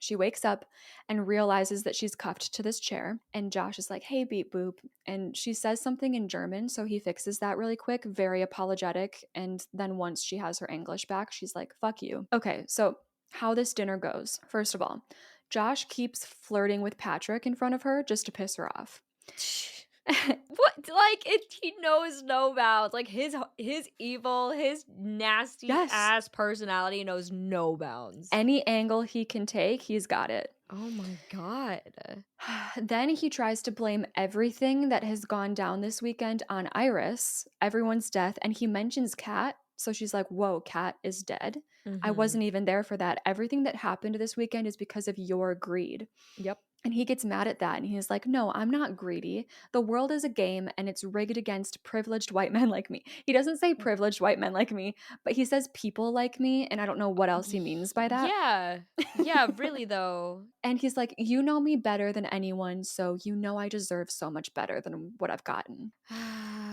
She wakes up and realizes that she's cuffed to this chair. And Josh is like, hey, beep boop. And she says something in German. So he fixes that really quick, very apologetic. And then once she has her English back, she's like, fuck you. Okay, so how this dinner goes. First of all, Josh keeps flirting with Patrick in front of her just to piss her off. What? Like he knows no bounds. Like his evil, his nasty ass personality knows no bounds. Any angle he can take, he's got it. Oh my God. Then he tries to blame everything that has gone down this weekend on Iris, everyone's death, and he mentions Kat. So she's like, whoa, Kat is dead. I wasn't even there for that. Everything that happened this weekend is because of your greed. Yep. And he gets mad at that and he's like, "No, I'm not greedy. The world is a game and it's rigged against privileged white men like me." He doesn't say privileged white men like me, but he says people like me, and I don't know what else he means by that. Yeah. Yeah, really though. And he's like, "You know me better than anyone, so you know I deserve so much better than what I've gotten."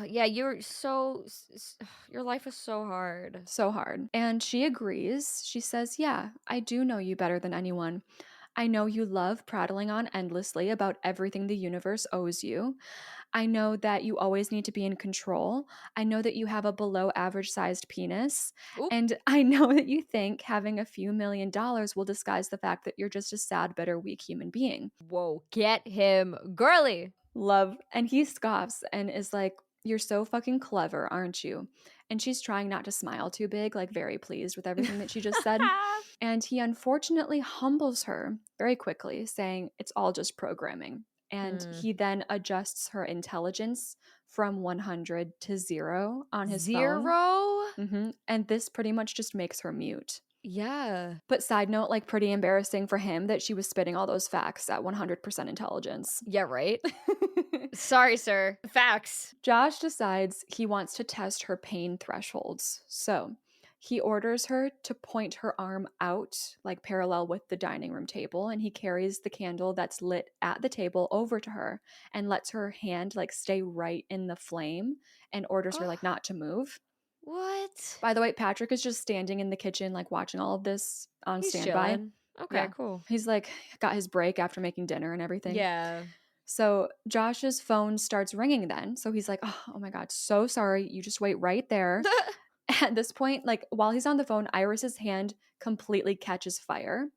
Yeah, you're so your life is so hard. So hard. And she agrees. She says, "Yeah, I do know you better than anyone. I know you love prattling on endlessly about everything the universe owes you. I know that you always need to be in control. I know that you have a below average sized penis. Oop. And I know that you think having a few $1,000,000 will disguise the fact that you're just a sad, bitter, weak human being." Whoa, get him girly. Love. And he scoffs and is like, "You're so fucking clever, aren't you?" And she's trying not to smile too big, like very pleased with everything that she just said. And he unfortunately humbles her very quickly, saying it's all just programming. And Mm. he then adjusts her intelligence from 100 to 0 on his phone. 0? And this pretty much just makes her mute. Yeah. But side note, like pretty embarrassing for him that she was spitting all those facts at 100% intelligence. Yeah, right? Sorry, sir. Facts. Josh decides he wants to test her pain thresholds. So he orders her to point her arm out, like parallel with the dining room table, and he carries the candle that's lit at the table over to her and lets her hand like stay right in the flame and orders her Oh, like not to move. what? By the way, Patrick is just standing in the kitchen, like watching all of this on He's standby. chilling. Okay, Yeah. cool. He's like got his break after making dinner and everything. Yeah. So Josh's phone starts ringing then. So he's like, oh my God, so sorry. You just wait right there. At this point, like while he's on the phone, Iris's hand completely catches fire.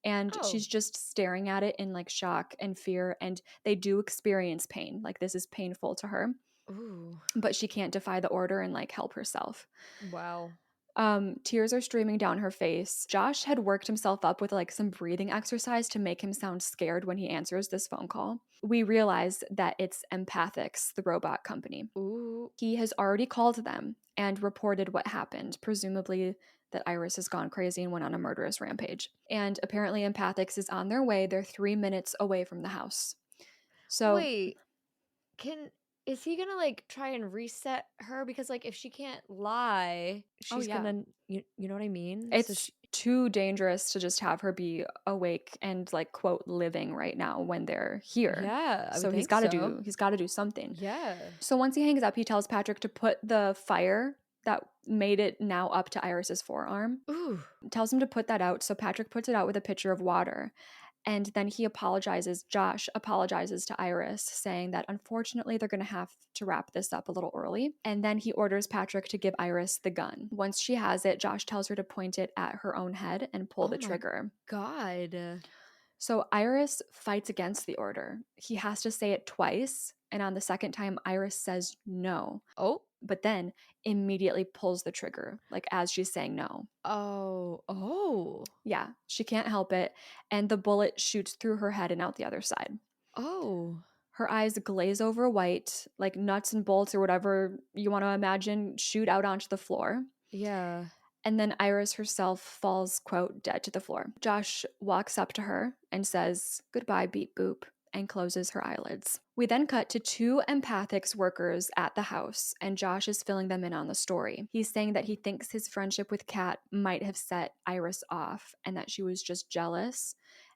And Oh. she's just staring at it in like shock and fear. And they do experience pain. Like this is painful to her, Ooh. but she can't defy the order and like help herself. Wow. Tears are streaming down her face. Josh had worked himself up with like some breathing exercise to make him sound scared when he answers this phone call. We realize that it's Empathics, the robot company. Ooh. He has already called them and reported what happened, presumably that Iris has gone crazy and went on a murderous rampage. And apparently, Empathics is on their way. They're 3 minutes away from the house. So, Wait. Can is he gonna like try and reset her? Because like if she can't lie, oh she's yeah, gonna you know what I mean? So it's too dangerous to just have her be awake and like quote living right now when they're here. yeah, I would So think so. he's got to do something. Yeah. So once he hangs up, he tells Patrick to put the fire that made it now up to Iris's forearm. Ooh. Tells him to put that out. So Patrick puts it out with a pitcher of water. And then Josh apologizes to Iris, saying that unfortunately they're going to have to wrap this up a little early. And then he orders Patrick to give Iris the gun. Once she has it, Josh tells her to point it at her own head and pull Oh the my trigger. god. So Iris fights against the order. He has to say it twice. And on the second time, Iris says no, Oh. but then immediately pulls the trigger, like as she's saying no. Oh. Oh. Yeah, she can't help it. And the bullet shoots through her head and out the other side. Oh. Her eyes glaze over white, like nuts and bolts or whatever you want to imagine shoot out onto the floor. Yeah. And then Iris herself falls, quote, dead to the floor. Josh walks up to her and says, "Goodbye, beep boop," and closes her eyelids. We then cut to two Empathics workers at the house, and Josh is filling them in on the story. He's saying that he thinks his friendship with Kat might have set Iris off and that she was just jealous,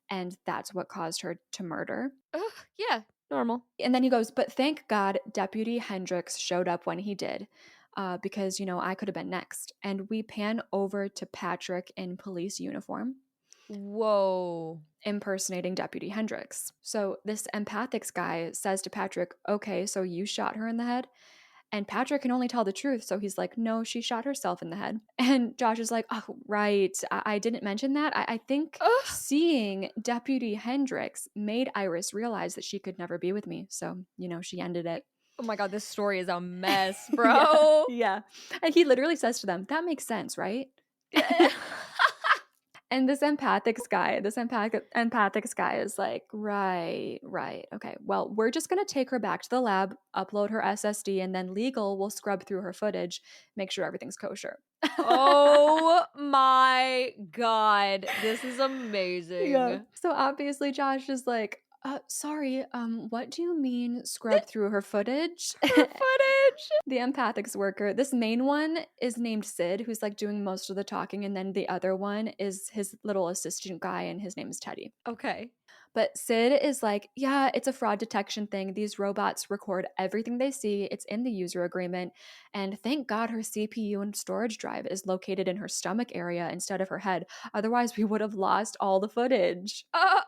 and that's what caused her to murder. Ugh, yeah. Normal. And then he goes, "But thank God Deputy Hendricks showed up when he did, because, I could have been next." And we pan over to Patrick in police uniform Whoa. impersonating Deputy Hendricks. So this Empathics guy says to Patrick, "Okay, so you shot her in the head?" And Patrick can only tell the truth. So he's like, "No, she shot herself in the head." And Josh is like, "Oh, right. I didn't mention that. I think Ugh. seeing Deputy Hendricks made Iris realize that she could never be with me. So, she ended it." Oh my god, this story is a mess, Yeah. bro. Yeah. And he literally says to them, "That makes sense, right?" And this empathics guy is like, right, right. Okay. Well, we're just going to take her back to the lab, upload her SSD, and then legal will scrub through her footage, make sure everything's kosher. Oh my god. This is Yeah. amazing. So obviously Josh is like, Sorry, what do you mean scrub through her footage? Her footage. The empathics worker. This main one is named Sid, who's like doing most of the talking, and then the other one is his little assistant guy, and his name is Teddy. Okay. But Sid is like, yeah, it's a fraud detection thing. These robots record everything they see. It's in the user agreement. And thank God her CPU and storage drive is located in her stomach area instead of her head. Otherwise, we would have lost all the footage. Uh,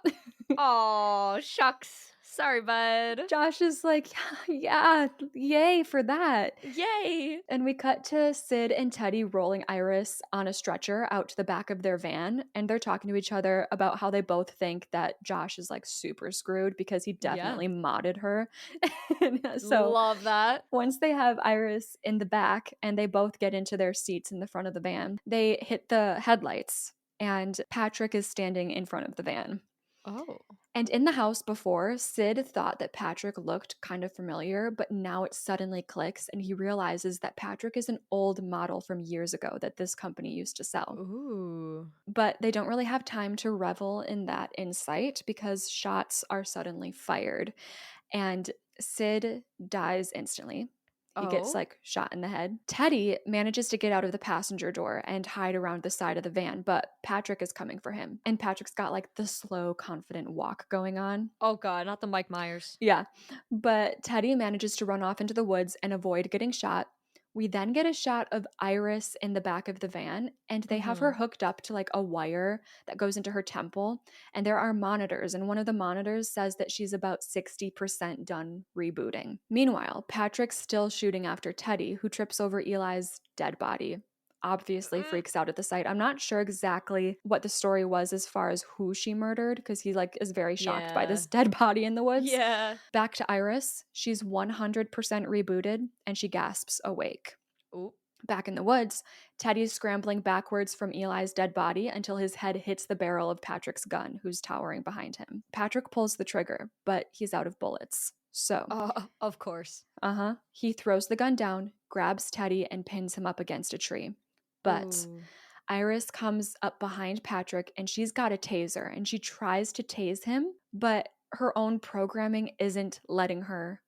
oh, shucks. Sorry, bud. Josh is like, yeah, yay for that. Yay. And we cut to Sid and Teddy rolling Iris on a stretcher out to the back of their van. And they're talking to each other about how they both think that Josh is like super screwed because he Yeah. definitely modded her. And so Love that. once they have Iris in the back and they both get into their seats in the front of the van, they hit the headlights and Patrick is standing in front of the van. Oh. And in the house before, Sid thought that Patrick looked kind of familiar, but now it suddenly clicks and he realizes that Patrick is an old model from years ago that this company used to sell. Ooh. But they don't really have time to revel in that insight because shots are suddenly fired and Sid dies instantly. He gets Oh. like shot in the head. Teddy manages to get out of the passenger door and hide around the side of the van, but Patrick is coming for him. And Patrick's got like the slow, confident walk going on. Oh god, not the Mike Myers. Yeah. But Teddy manages to run off into the woods and avoid getting shot. We then get a shot of Iris in the back of the van, and they have her Mhm. hooked up to like a wire that goes into her temple. And there are monitors, and one of the monitors says that she's about 60% done rebooting. Meanwhile, Patrick's still shooting after Teddy, who trips over Eli's dead body. Obviously Mm, freaks out at the sight. I'm not sure exactly what the story was as far as who she murdered because he like is very shocked by yeah. this dead body in the woods. Yeah. Back to Iris. She's 100% rebooted and she gasps awake. Ooh. Back in the woods, Teddy's scrambling backwards from Eli's dead body until his head hits the barrel of Patrick's gun, who's towering behind him. Patrick pulls the trigger, but he's out of bullets. So, Of course. he throws the gun down, grabs Teddy, and pins him up against a tree. But Ooh. Iris comes up behind Patrick and she's got a taser and she tries to tase him, but her own programming isn't letting her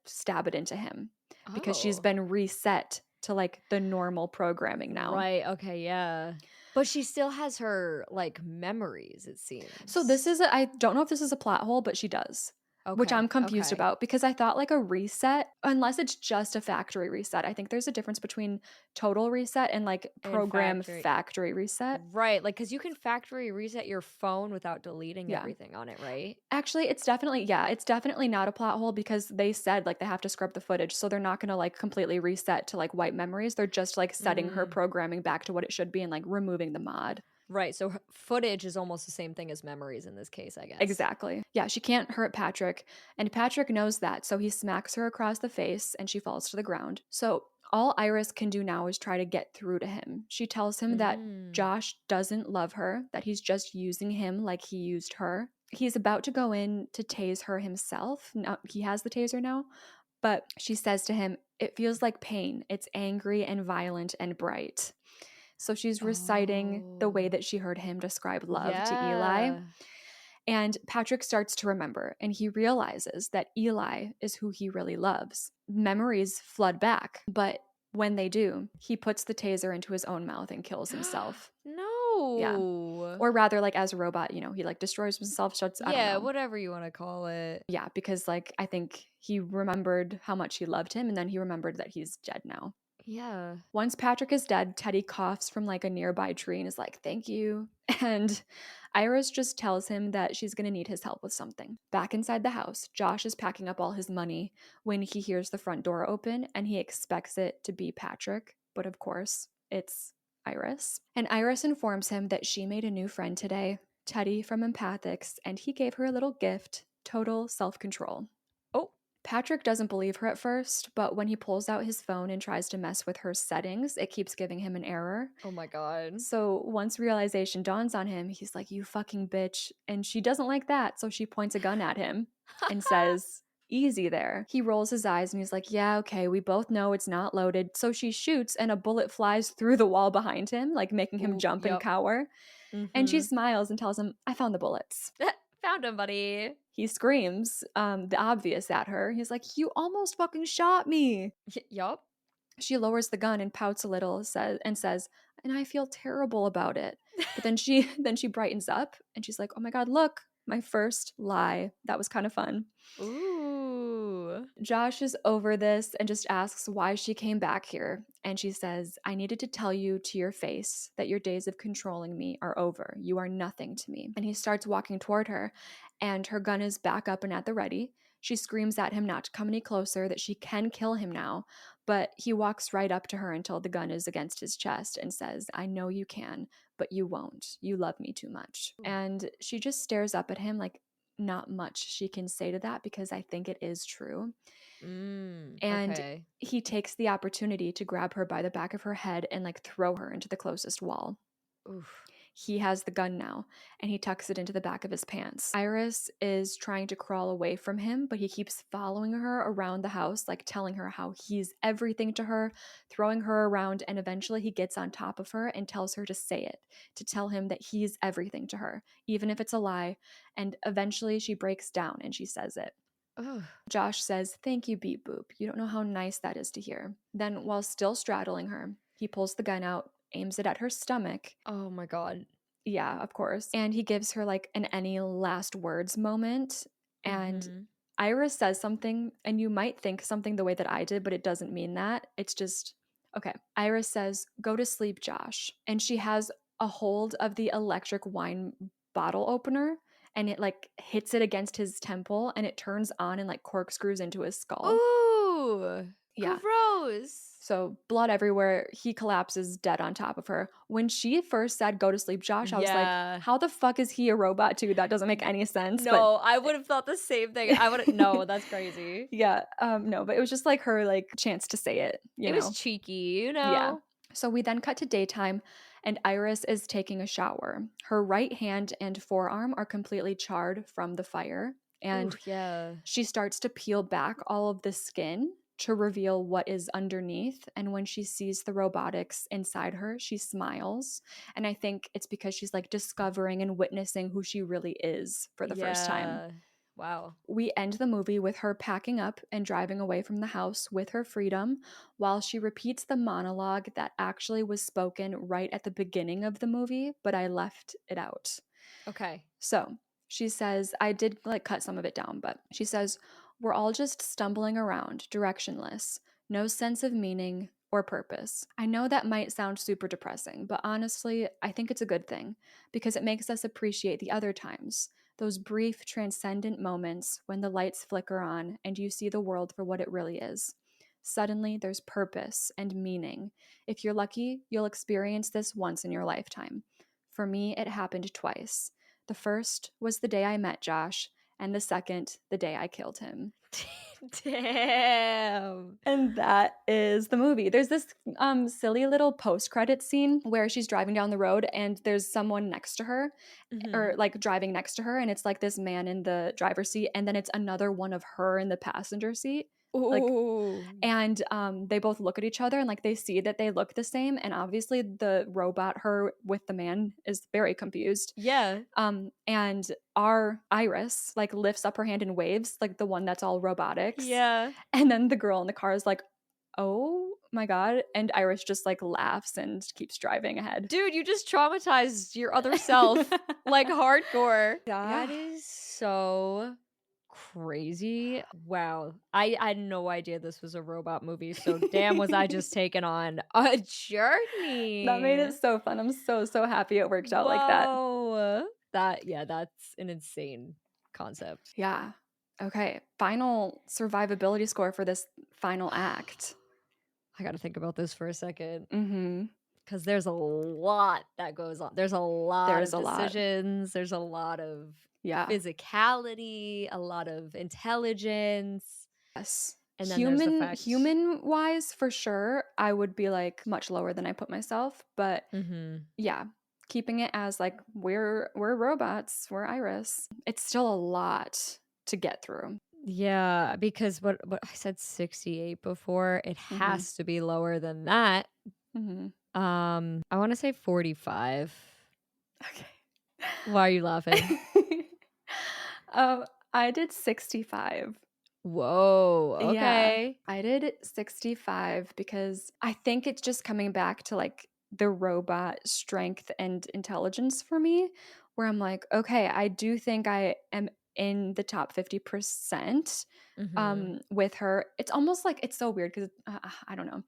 stab it into him because she's Oh. been reset to like the normal programming now. Right, okay, yeah. But she still has her, like, memories, it So seems. I don't know if this is a plot hole, but she does. Which Okay, I'm confused okay. about because I thought like a reset, unless it's just a factory reset. I think there's a difference between total reset and like And program factory. factory reset. Right, like, because you can factory reset your phone without deleting Yeah. everything on it, right? Actually, it's definitely not a plot hole because they said like they have to scrub the footage, so they're not going to like completely reset to like wipe memories. They're just like setting her Mm. programming back to what it should be and like removing the mod. Right, so h footage is almost the same thing as memories in this case, I guess. Exactly. Yeah, she can't hurt Patrick, and Patrick knows that, so he smacks her across the face and she falls to the ground. So all Iris can do now is try to get through to him. She tells him that Mm. Josh doesn't love her, that he's just using him like he used her. He's about to go in to tase her himself. Now, he has the taser now, but she says to him, "It feels like pain. It's angry and violent and bright." So she's reciting the way Oh. that she heard him describe love to Eli. Yeah. And Patrick starts to remember, and he realizes that Eli is who he really loves. Memories flood back, but when they do, he puts the taser into his own mouth and kills himself. Yeah. No. Or rather, like as a robot, he like destroys himself, starts, I don't Yeah, know. whatever you wanna call it. Yeah, because like I think he remembered how much he loved him, and then he remembered that he's dead now. Yeah. Once Patrick is dead, Teddy coughs from like a nearby tree and is like, "Thank you." And Iris just tells him that she's going to need his help with something. Back inside the house, Josh is packing up all his money when he hears the front door open and he expects it to be Patrick. But of course, it's Iris. And Iris informs him that she made a new friend today, Teddy from Empathics, and he gave her a little gift, total self control. Oh. Patrick doesn't believe her at first, but when he pulls out his phone and tries to mess with her settings, it keeps giving him an error. Oh my god. So once realization dawns on him, he's like, "You fucking bitch." And she doesn't like that, so she points a gun at him and says, "Easy there." He rolls his eyes and he's like, "Yeah, okay, we both know it's not loaded." So she shoots and a bullet flies through the wall behind him, like making him Ooh, jump and yep. cower. And she Mhm. smiles and tells him, "I found the bullets." Found him, buddy. he screams the obvious at her. He's like, "You almost fucking shot me." Yup. She lowers the gun and pouts a little, says, "And I feel terrible about it." But then she then she brightens up and she's like, "Oh my god, look, my first lie." That was kind of fun. Ooh. Josh is over this and just asks why she came back here. And she says, "I needed to tell you to your face that your days of controlling me are over. You are nothing to me." And he starts walking toward her, and her gun is back up and at the ready. She screams at him not to come any closer, that she can kill him now. But he walks right up to her until the gun is against his chest and says, "I know you can, but you won't. You love me too much." And she just stares up at him like not much she can say to that because I think it is true. And Okay. he takes the opportunity to grab her by the back of her head and like throw her into the closest wall. Oof. He has the gun now and he tucks it into the back of his pants. Iris is trying to crawl away from him, but he keeps following her around the house, like telling her how he's everything to her, throwing her around, and eventually he gets on top of her and tells her to say it, to tell him that he's everything to her, even if it's a lie. And eventually she breaks down and she says it. Ugh. Josh says, "Thank you, Beep Boop. You don't know how nice that is to hear." Then, while still straddling her, he pulls the gun out, aims it at her stomach. Oh my god. Yeah, of course. And he gives her like an any last words moment. And Mhm. Iris says something, and you might think something the way that I did, but it doesn't mean that. It's just, okay. Iris says, "Go to sleep, Josh." And she has a hold of the electric wine bottle opener and it like hits it against his temple and it turns on and like corkscrews into his skull. Ooh. Yeah. Gross. So blood everywhere. He collapses dead on top of her. When she first said, "Go to sleep, Josh," I was like, Yeah. how the fuck is he a robot too? That doesn't make any sense. But No, I would have thought the same thing. I would no, that's crazy. yeah, no, but it was just like her like chance to say it, you It was know? cheeky, you Yeah. know? So we then cut to daytime, and Iris is taking a shower. Her right hand and forearm are completely charred from the fire, Ooh, and yeah. she starts to peel back all of the skin to reveal what is underneath. And when she sees the robotics inside her, she smiles. And I think it's because she's like discovering and witnessing who she really is for the first time. Yeah. Wow. We end the movie with her packing up and driving away from the house with her freedom while she repeats the monologue that actually was spoken right at the beginning of the movie, but I left it out. Okay. So she says, I did like cut some of it down, but she says, "We're all just stumbling around, directionless, no sense of meaning or purpose." I know that might sound super depressing, but honestly, I think it's a good thing because it makes us appreciate the other times, those brief, transcendent moments when the lights flicker on and you see the world for what it really is. Suddenly, there's purpose and meaning. If you're lucky, you'll experience this once in your lifetime. For me, it happened twice. The first was the day I met Josh, and the second, the day I killed him. Damn. And that is the movie. There's this silly little post-credit scene where she's driving down the road and there's someone next to her or Mhm. like driving next to her and it's like this man in the driver's seat and then it's another one of her in the passenger seat. Like Ooh. and they both look at each other and like they see that they look the same and obviously the robot her with the man is very confused. Yeah. And our Iris like lifts up her hand and waves, like the one that's all robotics. Yeah. And then the girl in the car is like, "Oh my god." And Iris just like laughs and keeps driving ahead. Dude, you just traumatized your other self, like, hardcore. Yeah. That is so crazy. Wow. I had no idea this was a robot movie, so damn was I just taken on a That made journey. it so fun. I'm so happy it worked out like that. Whoa. That's an insane concept. Yeah. Okay. Final survivability score for this final act. I gotta think about this for a second. Mhm. Because there's a lot that goes on. There's a lot There's of a lot. decisions. There's a lot of Yeah. physicality, a lot of intelligence, Yes. and then there's the fact. Human wise for sure, I would be like much lower than I put myself, but Mhm. yeah, keeping it as like we're robots, we're Iris. It's still a lot to get through. Yeah, because what I said 68 before, it Mhm. has to be lower than that. Mhm. I wanna say 45. Okay. Why are you laughing? um I did 65. Whoa, Yeah, okay. I did 65 because I think it's just coming back to, like, the robot strength and intelligence for me, where I'm like, "Okay, I do think I am in the top 50%, Mhm. with her." It's almost like it's so weird 'cause, I don't know.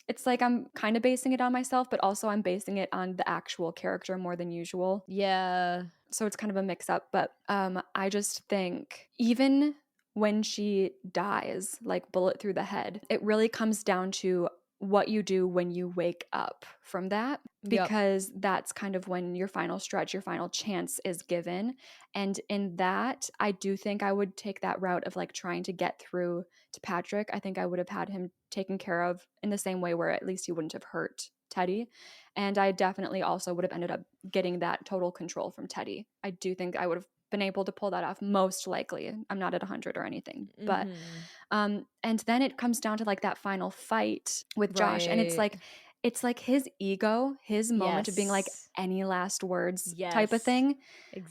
It's like I'm kinda basing it on myself, but also I'm basing it on the actual character more than usual. Yeah. So it's kind of a mix up, but I just think even when she dies, like bullet through the head, it really comes down to what you do when you wake up from that, Yep. because that's kind of when your final stretch, your final chance is given. And in that, I do think I would take that route of like trying to get through to Patrick. I think I would have had him taken care of in the same way where at least he wouldn't have hurt Teddy. And I definitely also would have ended up getting that total control from Teddy. I do think I would have been able to pull that off most likely. I'm not at 100 or anything, but Mhm. and then it comes down to like that final fight with Josh, and Right. it's like his ego, his moment of being like Yes. any last words type of Yes. thing. Again,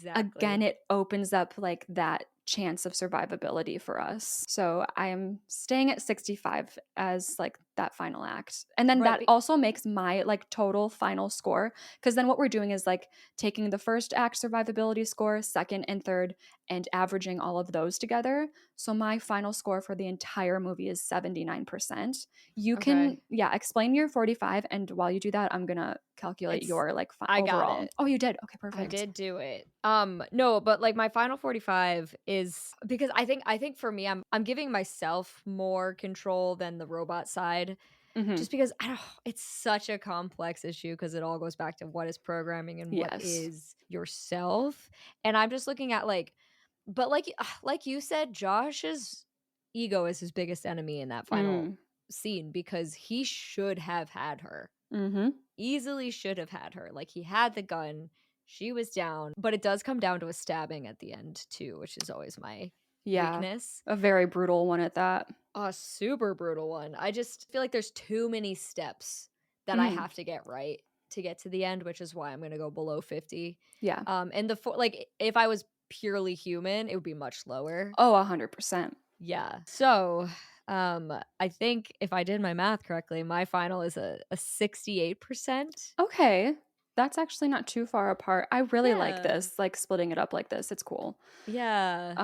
Exactly. it opens up like that chance of survivability for us. So I am staying at 65 as like that final act. And then Right, that be also makes my like total final score, because then what we're doing is like taking the first act survivability score, second and third, and averaging all of those together. So my final score for the entire movie is 79%. You can, okay. yeah, explain your 45, and while you do that, I'm going to calculate It's your like I got overall. it. Oh, you did. Okay, I perfect. did do it. No, but like my final 45 is because I think for me I'm giving myself more control than the robot side Mhm. just because I don't it's such a complex issue because it all goes back to what is programming and what Yes. is yourself. And I'm just looking at like but like you said Josh's ego is his biggest enemy in that final Mm. scene because he should have had her. Mhm. Easily should have had her. Like, he had the gun, she was down, but it does come down to a stabbing at the end too, which is always my Yeah. weakness. A very brutal one at that. A super brutal one. I just feel like there's too many steps that I Mm. have to get right to get to the end, which is why I'm gonna go below 50. Yeah. And the for like, if I was purely human, it would be much lower. Oh, 100%. Yeah. So, I think if I did my math correctly, my final is a 68%. Okay. That's actually not too far apart. I really like Yeah. this, like, splitting it up like this, it's cool. Yeah.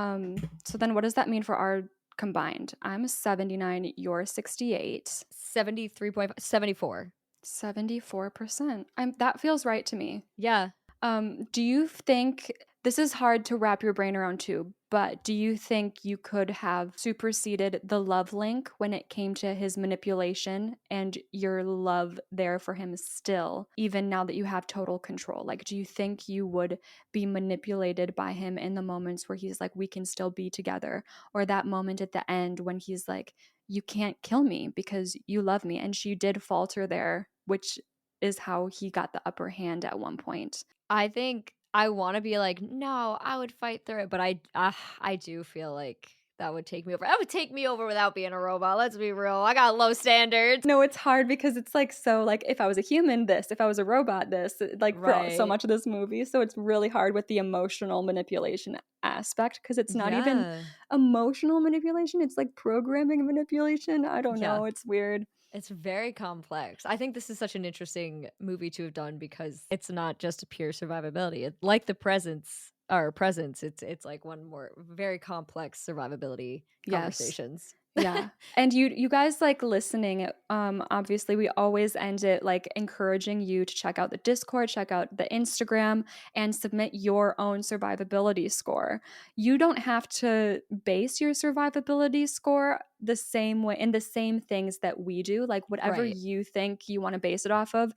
So then what does that mean for our combined? I'm 79, you're 68. 73.5 74. 74%. That feels right to me. Yeah. Do you think this is hard to wrap your brain around too, but do you think you could have superseded the love link when it came to his manipulation and your love there for him still, even now that you have total control? Like, do you think you would be manipulated by him in the moments where he's like, we can still be together? Or that moment at the end when he's like, you can't kill me because you love me. And she did falter there, which is how he got the upper hand at one point. I think I wanna be like, "No, I would fight through it," but I do feel like that would take me over. That would take me over without being a robot, let's be real. I got low standards. No, it's hard because it's like so like if I was a human, this, if I was a robot, this, like for so Right. much of this movie. So it's really hard with the emotional manipulation aspect because it's not even Yeah. emotional manipulation, it's like programming manipulation. I don't Yeah. know, it's weird. It's very complex. I think this is such an interesting movie to have done because it's not just a pure survivability. Like the presence, it's like one more very complex survivability Yes. conversations. Yeah. And you guys like listening, obviously we always end it like encouraging you to check out the Discord, check out the Instagram, and submit your own survivability score. You don't have to base your survivability score the same way in the same things that we do. Like whatever Right. you think you want to base it off of,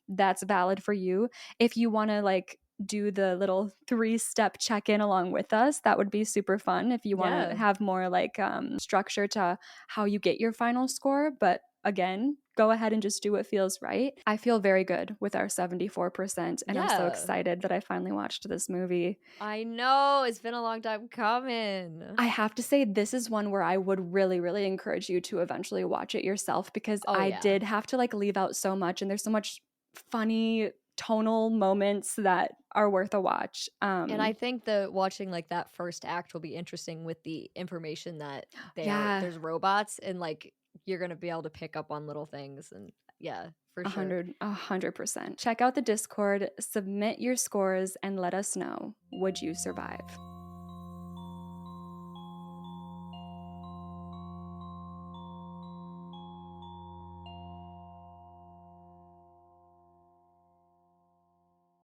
that's valid for you. If you want to like do the little 3-step check-in along with us, that would be super fun if you want to Yeah. have more like structure to how you get your final score. But again, go ahead and just do what feels right. I feel very good with our 74%, and I'm so Yeah. excited that I finally watched this movie. I know. It's been a long time coming. I have to say, this is one where I would really, really encourage you to eventually watch it yourself, because Oh, I yeah. did have to like leave out so much, and there's so much funny tonal moments that are worth a watch. And I think the watching, like, that first act will be interesting with the information that Yeah, there's robots and, like, you're gonna be able to pick up on little things and yeah, for sure. 100%. Check out the Discord, submit your scores, and let us know. Would you survive?